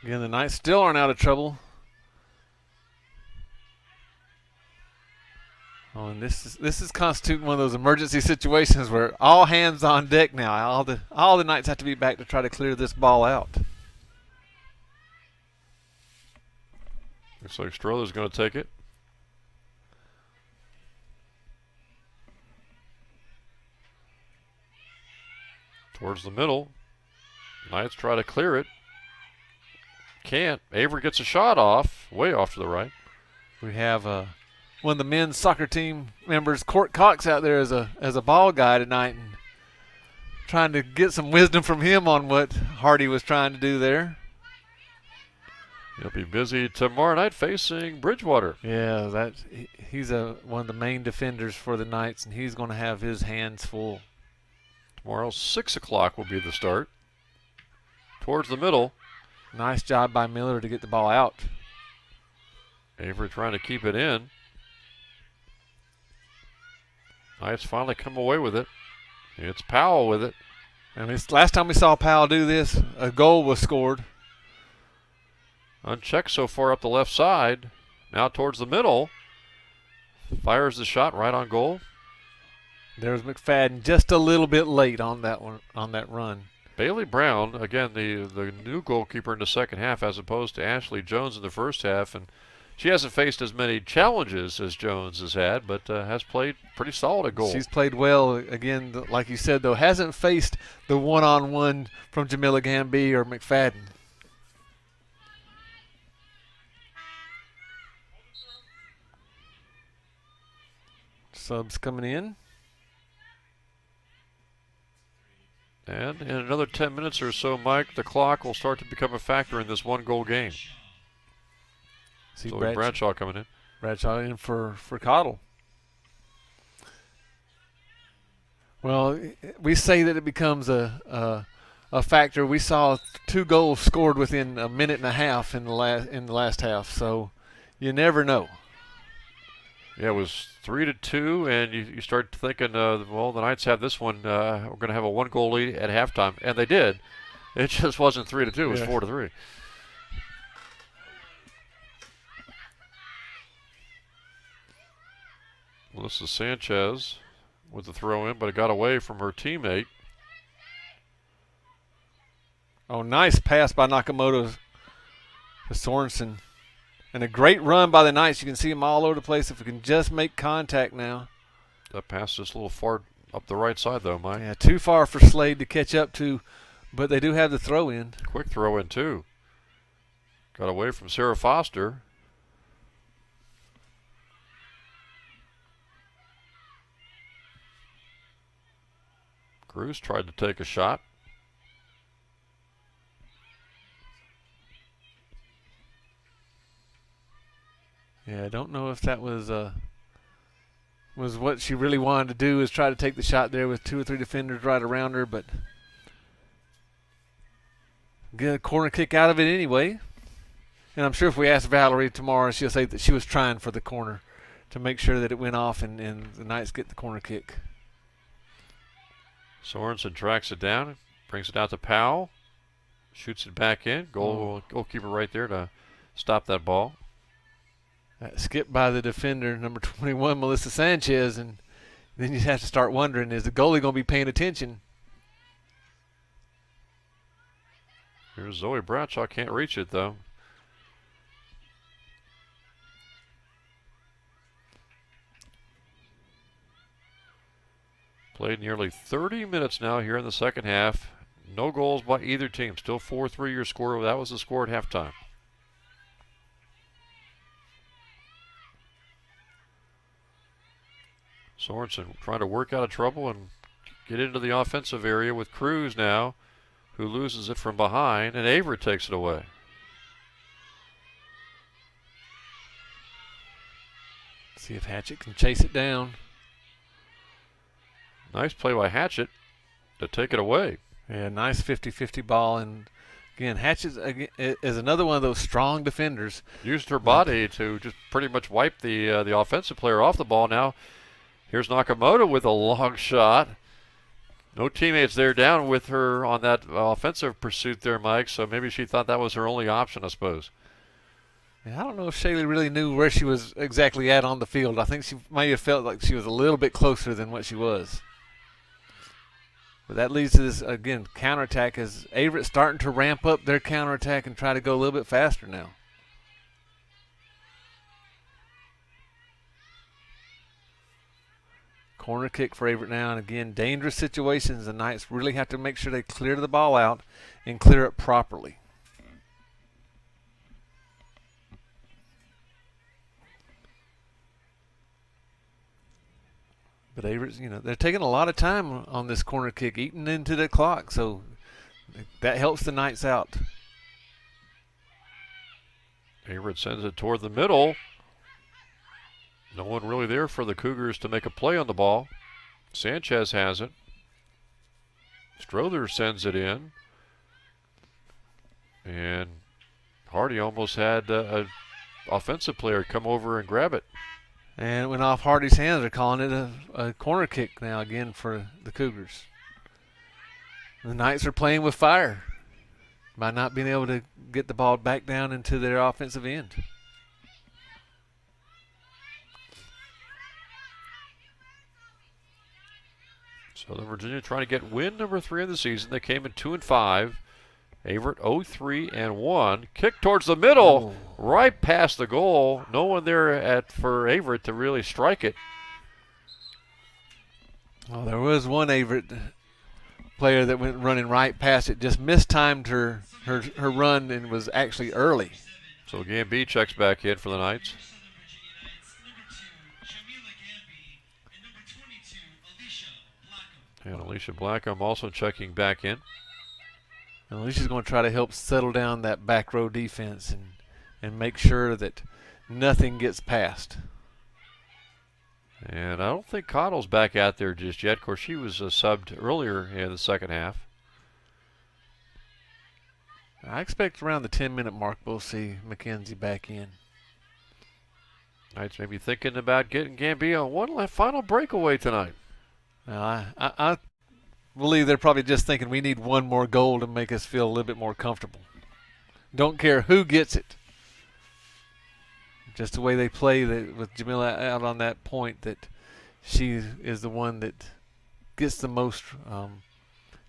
Again, the Knights still aren't out of trouble. Oh, and this is constituting one of those emergency situations where all hands on deck now. All the Knights have to be back to try to clear this ball out. Looks like Strother's going to take it. Towards the middle. Knights try to clear it. Can't. Averett gets a shot off, way off to the right. We have one of the men's soccer team members, Court Cox, out there as a ball guy tonight, and trying to get some wisdom from him on what Hardy was trying to do there. He'll be busy tomorrow night facing Bridgewater. Yeah, he's one of the main defenders for the Knights, and he's going to have his hands full. Tomorrow, 6 o'clock will be the start. Towards the middle. Nice job by Miller to get the ball out. Averett trying to keep it in. Knights finally come away with it. It's Powell with it. And last time we saw Powell do this, a goal was scored. Unchecked so far up the left side. Now towards the middle. Fires the shot right on goal. There's McFadden just a little bit late on that one, on that run. Bailey Brown, again, the new goalkeeper in the second half as opposed to Ashley Jones in the first half. And she hasn't faced as many challenges as Jones has had, but has played pretty solid at goal. She's played well. Again, like you said, though, hasn't faced the one-on-one from Jamila Gamby or McFadden. Subs coming in. And in another 10 minutes or so, Mike, the clock will start to become a factor in this one-goal game. See So Bradshaw coming in. Bradshaw in for Cottle. Well, we say that it becomes a factor. We saw 2 goals scored within a minute and a half in the last half, so you never know. Yeah, it was 3-2, and you start thinking, well, the Knights have this one. We're going to have a 1-goal lead at halftime, and they did. It just wasn't 3-2; it was 4-3. Melissa Sanchez with the throw in, but it got away from her teammate. Oh, nice pass by Nakamoto to Sorensen. And a great run by the Knights. You can see them all over the place if we can just make contact now. That pass just a little far up the right side, though, Mike. Yeah, too far for Slade to catch up to, but they do have the throw in. Quick throw in, too. Got away from Sarah Foster. Cruz tried to take a shot. Yeah, I don't know if that was what she really wanted to do, is try to take the shot there with 2 or 3 defenders right around her, but get a corner kick out of it anyway. And I'm sure if we ask Valerie tomorrow, she'll say that she was trying for the corner to make sure that it went off and the Knights get the corner kick. Sorensen tracks it down, brings it out to Powell, shoots it back in. Goalkeeper right there to stop that ball. Skipped by the defender, number 21, Melissa Sanchez, and then you have to start wondering, is the goalie going to be paying attention? Here's Zoe Bradshaw, can't reach it though. Played nearly 30 minutes now here in the second half. No goals by either team. Still 4-3 your score. That was the score at halftime. Sorensen trying to work out of trouble and get into the offensive area with Cruz now, who loses it from behind, and Averett takes it away. See if Hatchett can chase it down. Nice play by Hatchett to take it away. Yeah, nice 50-50 ball, and Again, Hatches is another one of those strong defenders. Used her body to just pretty much wipe the offensive player off the ball. Now here's Nakamoto with a long shot. No teammates there down with her on that offensive pursuit there, Mike, so maybe she thought that was her only option, I suppose. Yeah, I don't know if Shaylee really knew where she was exactly at on the field. I think she may have felt like she was a little bit closer than what she was. But that leads to this, again, counterattack as Averett starting to ramp up their counterattack and try to go a little bit faster now. Corner kick for Averett now, and again, dangerous situations. The Knights really have to make sure they clear the ball out and clear it properly. But Averett's, they're taking a lot of time on this corner kick, eating into the clock, so that helps the Knights out. Averett sends it toward the middle. No one really there for the Cougars to make a play on the ball. Sanchez has it. Strother sends it in. And Hardy almost had an offensive player come over and grab it. And it went off Hardy's hands. They're calling it a corner kick now again for the Cougars. The Knights are playing with fire by not being able to get the ball back down into their offensive end. Southern Virginia trying to get win number 3 of the season. They came in 2-5. Averett 0-3-1. Kick towards the middle, right past the goal. No one there for Averett to really strike it. Well, there was one Averett player that went running right past it, just mistimed her run and was actually early. So Gamby checks back in for the Knights. And Alicia Blackham also checking back in. And Alicia's going to try to help settle down that back row defense and make sure that nothing gets past. And I don't think Cottle's back out there just yet. Of course, she was subbed earlier in the second half. I expect around the 10-minute mark we'll see Mackenzie back in. Knights may be thinking about getting Gamby on one final breakaway tonight. Now, I believe they're probably just thinking we need one more goal to make us feel a little bit more comfortable. Don't care who gets it. Just the way they play with Jamila out on that point, that she is the one that gets the most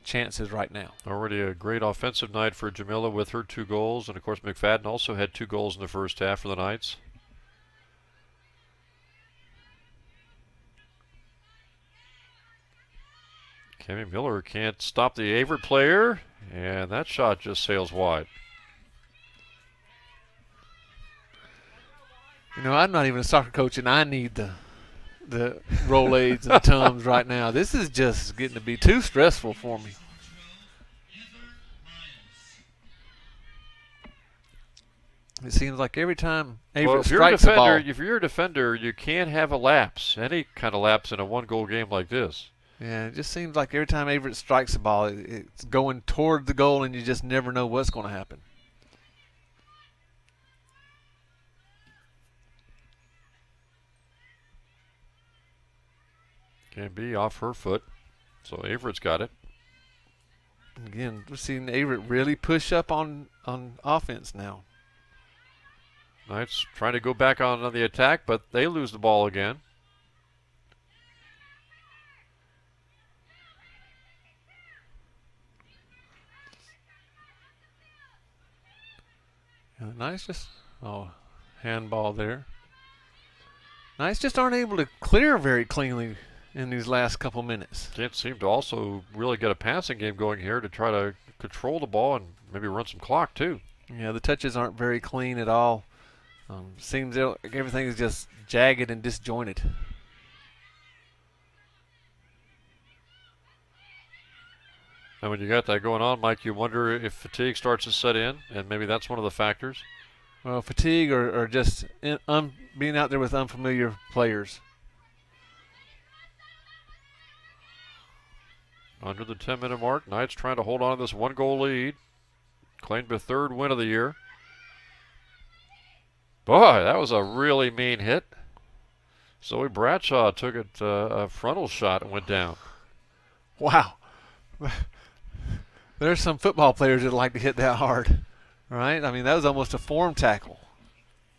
chances right now. Already a great offensive night for Jamila with her 2 goals. And, of course, McFadden also had 2 goals in the first half for the Knights. Cammy Miller can't stop the Averett player, and that shot just sails wide. I'm not even a soccer coach, and I need the roll aids and the Tums right now. This is just getting to be too stressful for me. It seems like every time Averett strikes the ball. If you're a defender, you can't have a lapse, any kind of lapse in a 1-goal game like this. Yeah, it just seems like every time Averett strikes the ball, it's going toward the goal, and you just never know what's going to happen. Can be off her foot, so Averett's got it. Again, we're seeing Averett really push up on offense now. Knights trying to go back on the attack, but they lose the ball again. Knights handball there. Knights just aren't able to clear very cleanly in these last couple minutes. Can't seem to also really get a passing game going here to try to control the ball and maybe run some clock too. Yeah, the touches aren't very clean at all. Seems like everything is just jagged and disjointed. And when you got that going on, Mike, you wonder if fatigue starts to set in, and maybe that's one of the factors. Well, fatigue or just being out there with unfamiliar players. Under the 10-minute mark, Knights trying to hold on to this 1-goal lead. Claimed her 3rd win of the year. Boy, that was a really mean hit. Zoe Bradshaw took it a frontal shot and went down. Wow. There's some football players that like to hit that hard, right? I mean, that was almost a form tackle.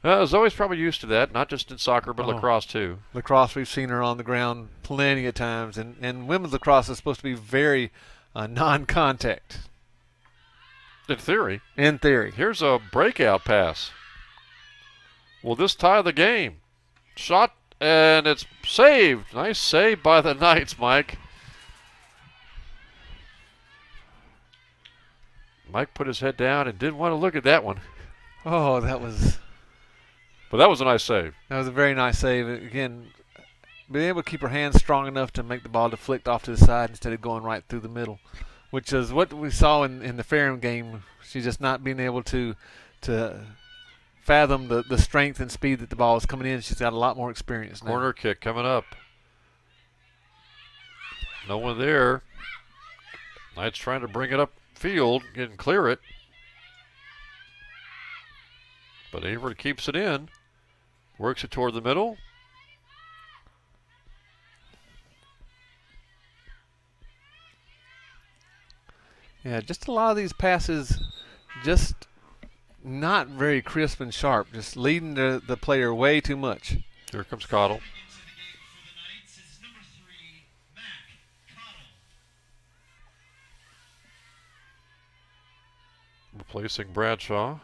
Zoe's probably used to that, not just in soccer, but lacrosse too. Lacrosse, we've seen her on the ground plenty of times, and women's lacrosse is supposed to be very non-contact. In theory. In theory. Here's a breakout pass. Will this tie the game? Shot, and it's saved. Nice save by the Knights, Mike. Mike put his head down and didn't want to look at that one. Oh, that was... But that was a nice save. That was a very nice save. Again, being able to keep her hands strong enough to make the ball deflect off to the side instead of going right through the middle, which is what we saw in the Ferrum game. She's just not being able to fathom the strength and speed that the ball is coming in. She's got a lot more experience now. Corner kick coming up. No one there. Knights trying to bring it up field and clear it. But Averett keeps it in. Works it toward the middle. Yeah, just a lot of these passes just not very crisp and sharp, just leading the player way too much. Here comes Cottle. Replacing Bradshaw.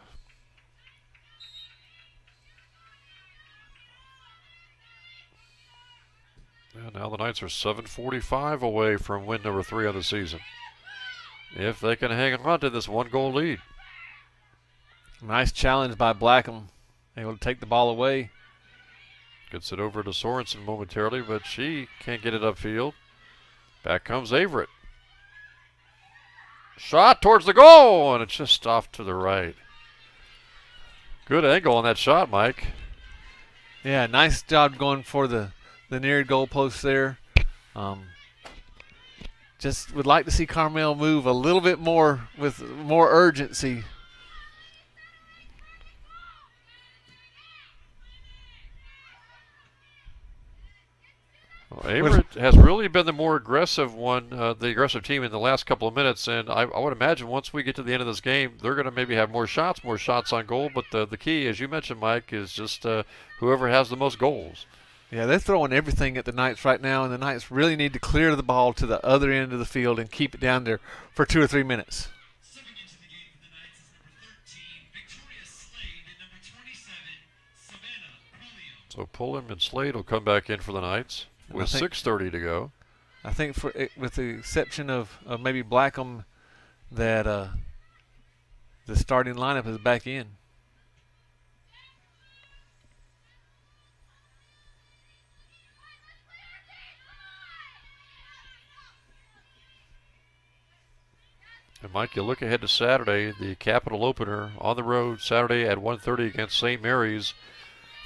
And now the Knights are 7:45 away from win number 3 of the season. If they can hang on to this 1-goal lead. Nice challenge by Blackham. Able to take the ball away. Gets it over to Sorensen momentarily, but she can't get it upfield. Back comes Averett. Shot towards the goal, and it's just off to the right. Good angle on that shot, Mike. Yeah, nice job going for the near goal post there. Just would like to see Carmel move a little bit more with more urgency. Well, Averett has really been the more aggressive one, the aggressive team in the last couple of minutes, and I would imagine once we get to the end of this game, they're going to maybe have more shots on goal, but the key, as you mentioned, Mike, is just whoever has the most goals. Yeah, they're throwing everything at the Knights right now, and the Knights really need to clear the ball to the other end of the field and keep it down there for 2 or 3 minutes. So Pullum and Slade will come back in for the Knights with 6:30 to go. I think with the exception of maybe Blackham, that the starting lineup is back in. And Mike, you look ahead to Saturday, the Capital opener on the road Saturday at 1:30 against St. Mary's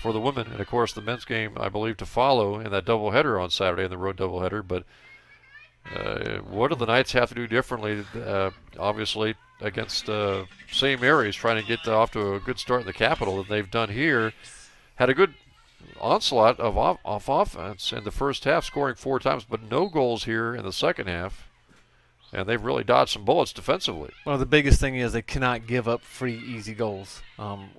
for the women. And, of course, the men's game, I believe, to follow in that doubleheader on Saturday, in the road doubleheader. But what do the Knights have to do differently, obviously, against St. Mary's, trying to get off to a good start in the Capital than they've done here? Had a good onslaught of offense in the first half, scoring 4 times, but no goals here in the second half. And they've really dodged some bullets defensively. Well, the biggest thing is they cannot give up free, easy goals.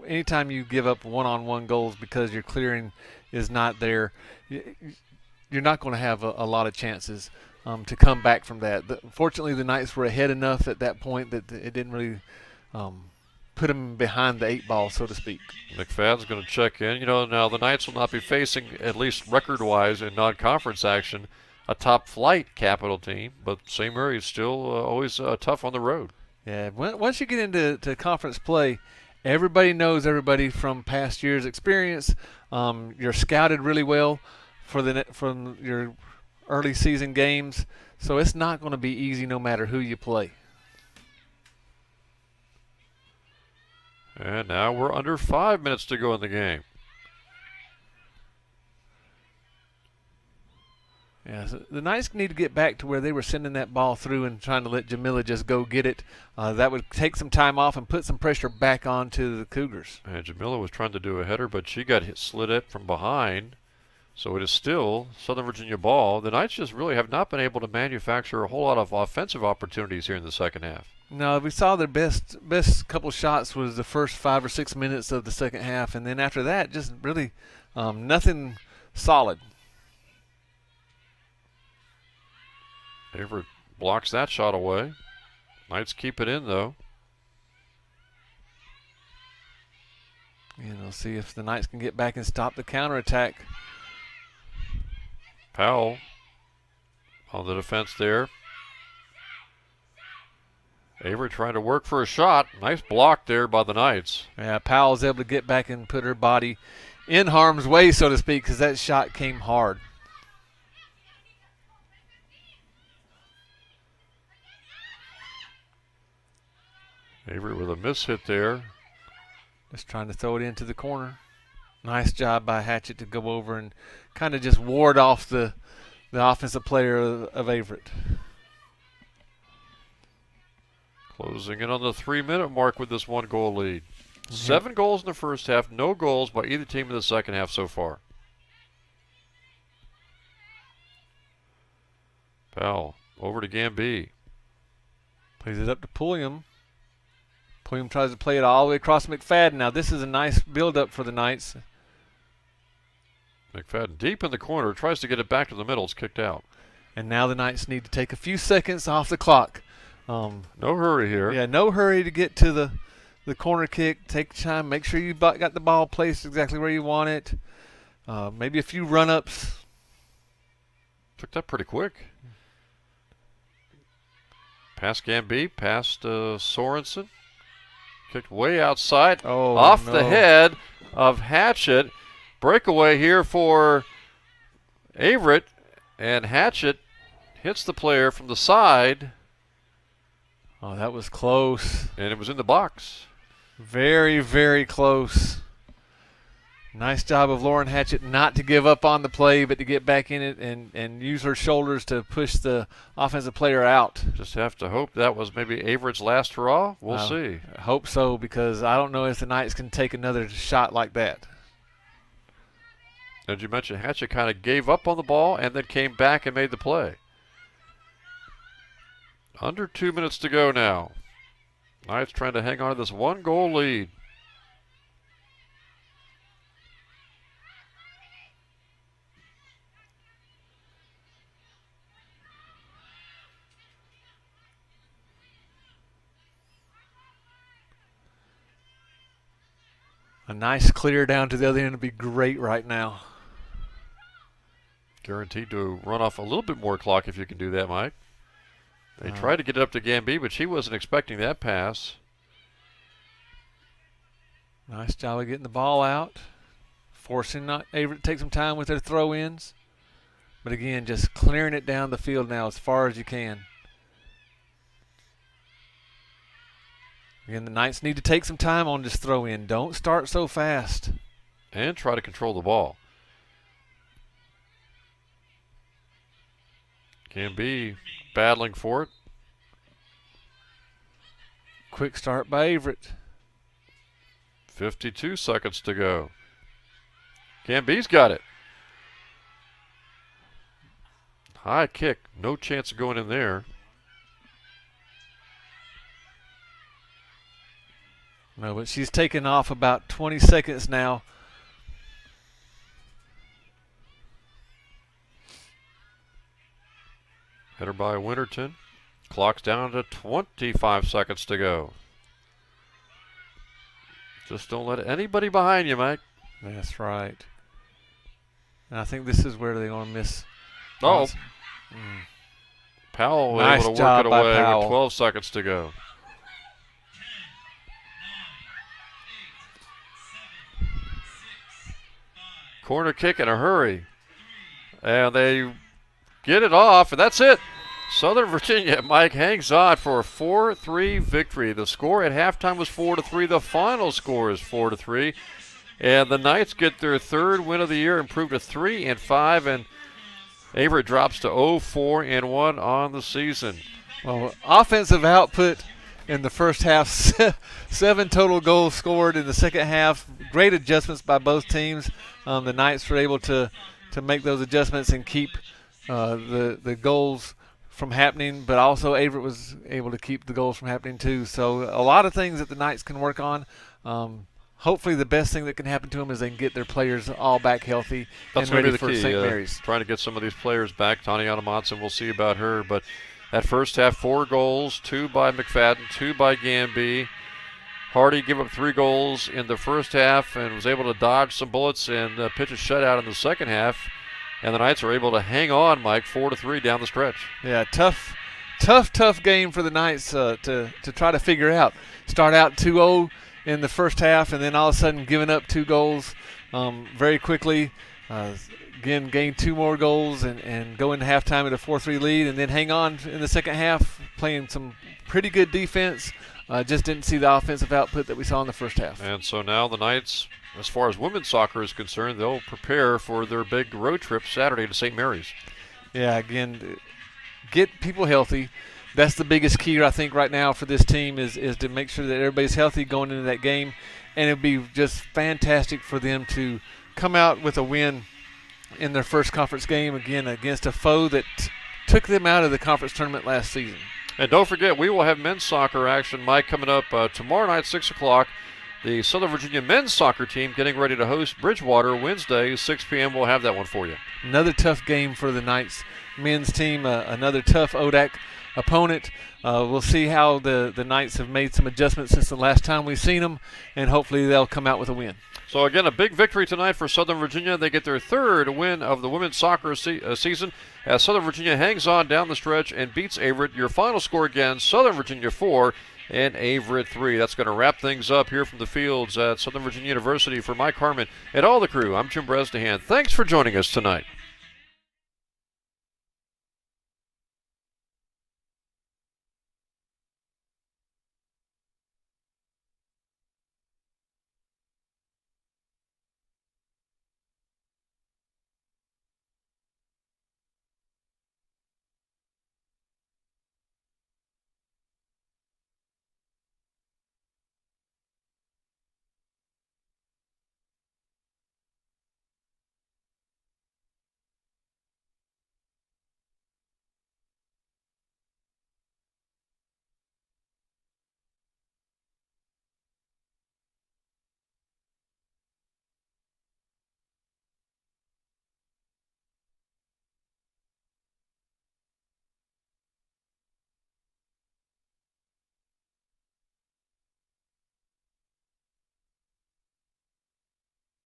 Anytime you give up one-on-one goals because your clearing is not there, you're not going to have a lot of chances to come back from that. Fortunately, the Knights were ahead enough at that point that it didn't really put them behind the 8 ball, so to speak. McFadden's going to check in. You know, now the Knights will not be facing, at least record-wise in non-conference action, a top-flight Capital team, but St. Mary is still always tough on the road. Yeah, once you get into conference play, everybody knows everybody from past years' experience. You're scouted really well from your early season games, so it's not going to be easy no matter who you play. And now we're under 5 minutes to go in the game. Yeah, the Knights need to get back to where they were sending that ball through and trying to let Jamila just go get it. That would take some time off and put some pressure back onto the Cougars. And Jamila was trying to do a header, but she got slid it from behind. So it is still Southern Virginia ball. The Knights just really have not been able to manufacture a whole lot of offensive opportunities here in the second half. No, we saw their best couple shots was the first 5 or 6 minutes of the second half, and then after that, just really nothing solid. Averett blocks that shot away. Knights keep it in, though. And we'll see if the Knights can get back and stop the counterattack. Powell on the defense there. Averett trying to work for a shot. Nice block there by the Knights. Yeah, Powell's able to get back and put her body in harm's way, so to speak, because that shot came hard. Averett with a miss hit there. Just trying to throw it into the corner. Nice job by Hatchett to go over and kind of just ward off the offensive player of Averett. Closing in on the 3-minute mark with this 1-goal lead. 7 goals in the first half, no goals by either team in the second half so far. Powell over to Gambee. Plays it up to Pulliam. Pulliam tries to play it all the way across McFadden. Now this is a nice build-up for the Knights. McFadden deep in the corner, tries to get it back to the middle. It's kicked out. And now the Knights need to take a few seconds off the clock. No hurry here. Yeah, no hurry to get to the corner kick. Take time. Make sure you got the ball placed exactly where you want it. Maybe a few run-ups. Took that pretty quick. Past Gambee, past Sorensen. Kicked way outside. Oh, off no. the head of Hatchett. Breakaway here for Averett. And Hatchett hits the player from the side. Oh, that was close. And it was in the box. Very, very close. Nice job of Lauren Hatchett not to give up on the play, but to get back in it and use her shoulders to push the offensive player out. Just have to hope that was maybe Averett's last hurrah. We'll see. I hope so, because I don't know if the Knights can take another shot like that. As you mentioned, Hatchett kind of gave up on the ball and then came back and made the play. Under 2 minutes to go now. Knights trying to hang on to this 1-goal lead. A nice clear down to the other end would be great right now. Guaranteed to run off a little bit more clock if you can do that, Mike. They tried to get it up to Gambee, but she wasn't expecting that pass. Nice job of getting the ball out. Forcing Averett to take some time with their throw-ins. But again, just clearing it down the field now as far as you can. Again, the Knights need to take some time on this throw-in. Don't start so fast. And try to control the ball. Gambee battling for it. Quick start by Averett. 52 seconds to go. Gambee's got it. High kick. No chance of going in there. No, but she's taken off about 20 seconds now. Header by Winterton. Clock's down to 25 seconds to go. Just don't let anybody behind you, Mike. That's right. And I think this is where they're going to miss. Oh. Powell was Nice able to job work it by away Powell. with 12 seconds to go. Corner kick in a hurry. And they get it off, and that's it. Southern Virginia, Mike, hangs on for a 4-3 victory. The score at halftime was 4-3. The final score is 4-3. And the Knights get their third win of the year, improved to 3-5. And Averett drops to 0-4-1 on the season. Well, offensive output in the first half, 7 total goals scored in the second half. Great adjustments by both teams. The Knights were able to make those adjustments and keep the goals from happening, but also Averett was able to keep the goals from happening too. So a lot of things that the Knights can work on. Hopefully the best thing that can happen to them is they can get their players all back healthy That's and ready the for key, St. Mary's. Trying to get some of these players back. Taniana Monson, we'll see about her. But that first half, 4 goals, 2 by McFadden, 2 by Gamby. Hardy gave up 3 goals in the first half and was able to dodge some bullets and pitch a shutout in the second half. And the Knights are able to hang on, Mike, 4-3 down the stretch. Yeah, tough game for the Knights to try to figure out. Start out 2-0 in the first half, and then all of a sudden giving up 2 goals very quickly. Again, gain 2 more goals and go into halftime at a 4-3 lead, and then hang on in the second half, playing some pretty good defense. Just didn't see the offensive output that we saw in the first half. And so now the Knights, as far as women's soccer is concerned, they'll prepare for their big road trip Saturday to St. Mary's. Yeah, again, get people healthy. That's the biggest key, I think, right now for this team is to make sure that everybody's healthy going into that game. And it would be just fantastic for them to come out with a win in their first conference game, again, against a foe that took them out of the conference tournament last season. And don't forget, we will have men's soccer action, Mike, coming up tomorrow night, 6 o'clock. The Southern Virginia men's soccer team getting ready to host Bridgewater Wednesday, 6 p.m. We'll have that one for you. Another tough game for the Knights men's team, another tough ODAC opponent. We'll see how the Knights have made some adjustments since the last time we've seen them, and hopefully they'll come out with a win. So, again, a big victory tonight for Southern Virginia. They get their 3rd win of the women's soccer season as Southern Virginia hangs on down the stretch and beats Averett. Your final score again, Southern Virginia 4 and Averett 3. That's going to wrap things up here from the fields at Southern Virginia University. For Mike Harmon and all the crew, I'm Jim Bresnahan. Thanks for joining us tonight.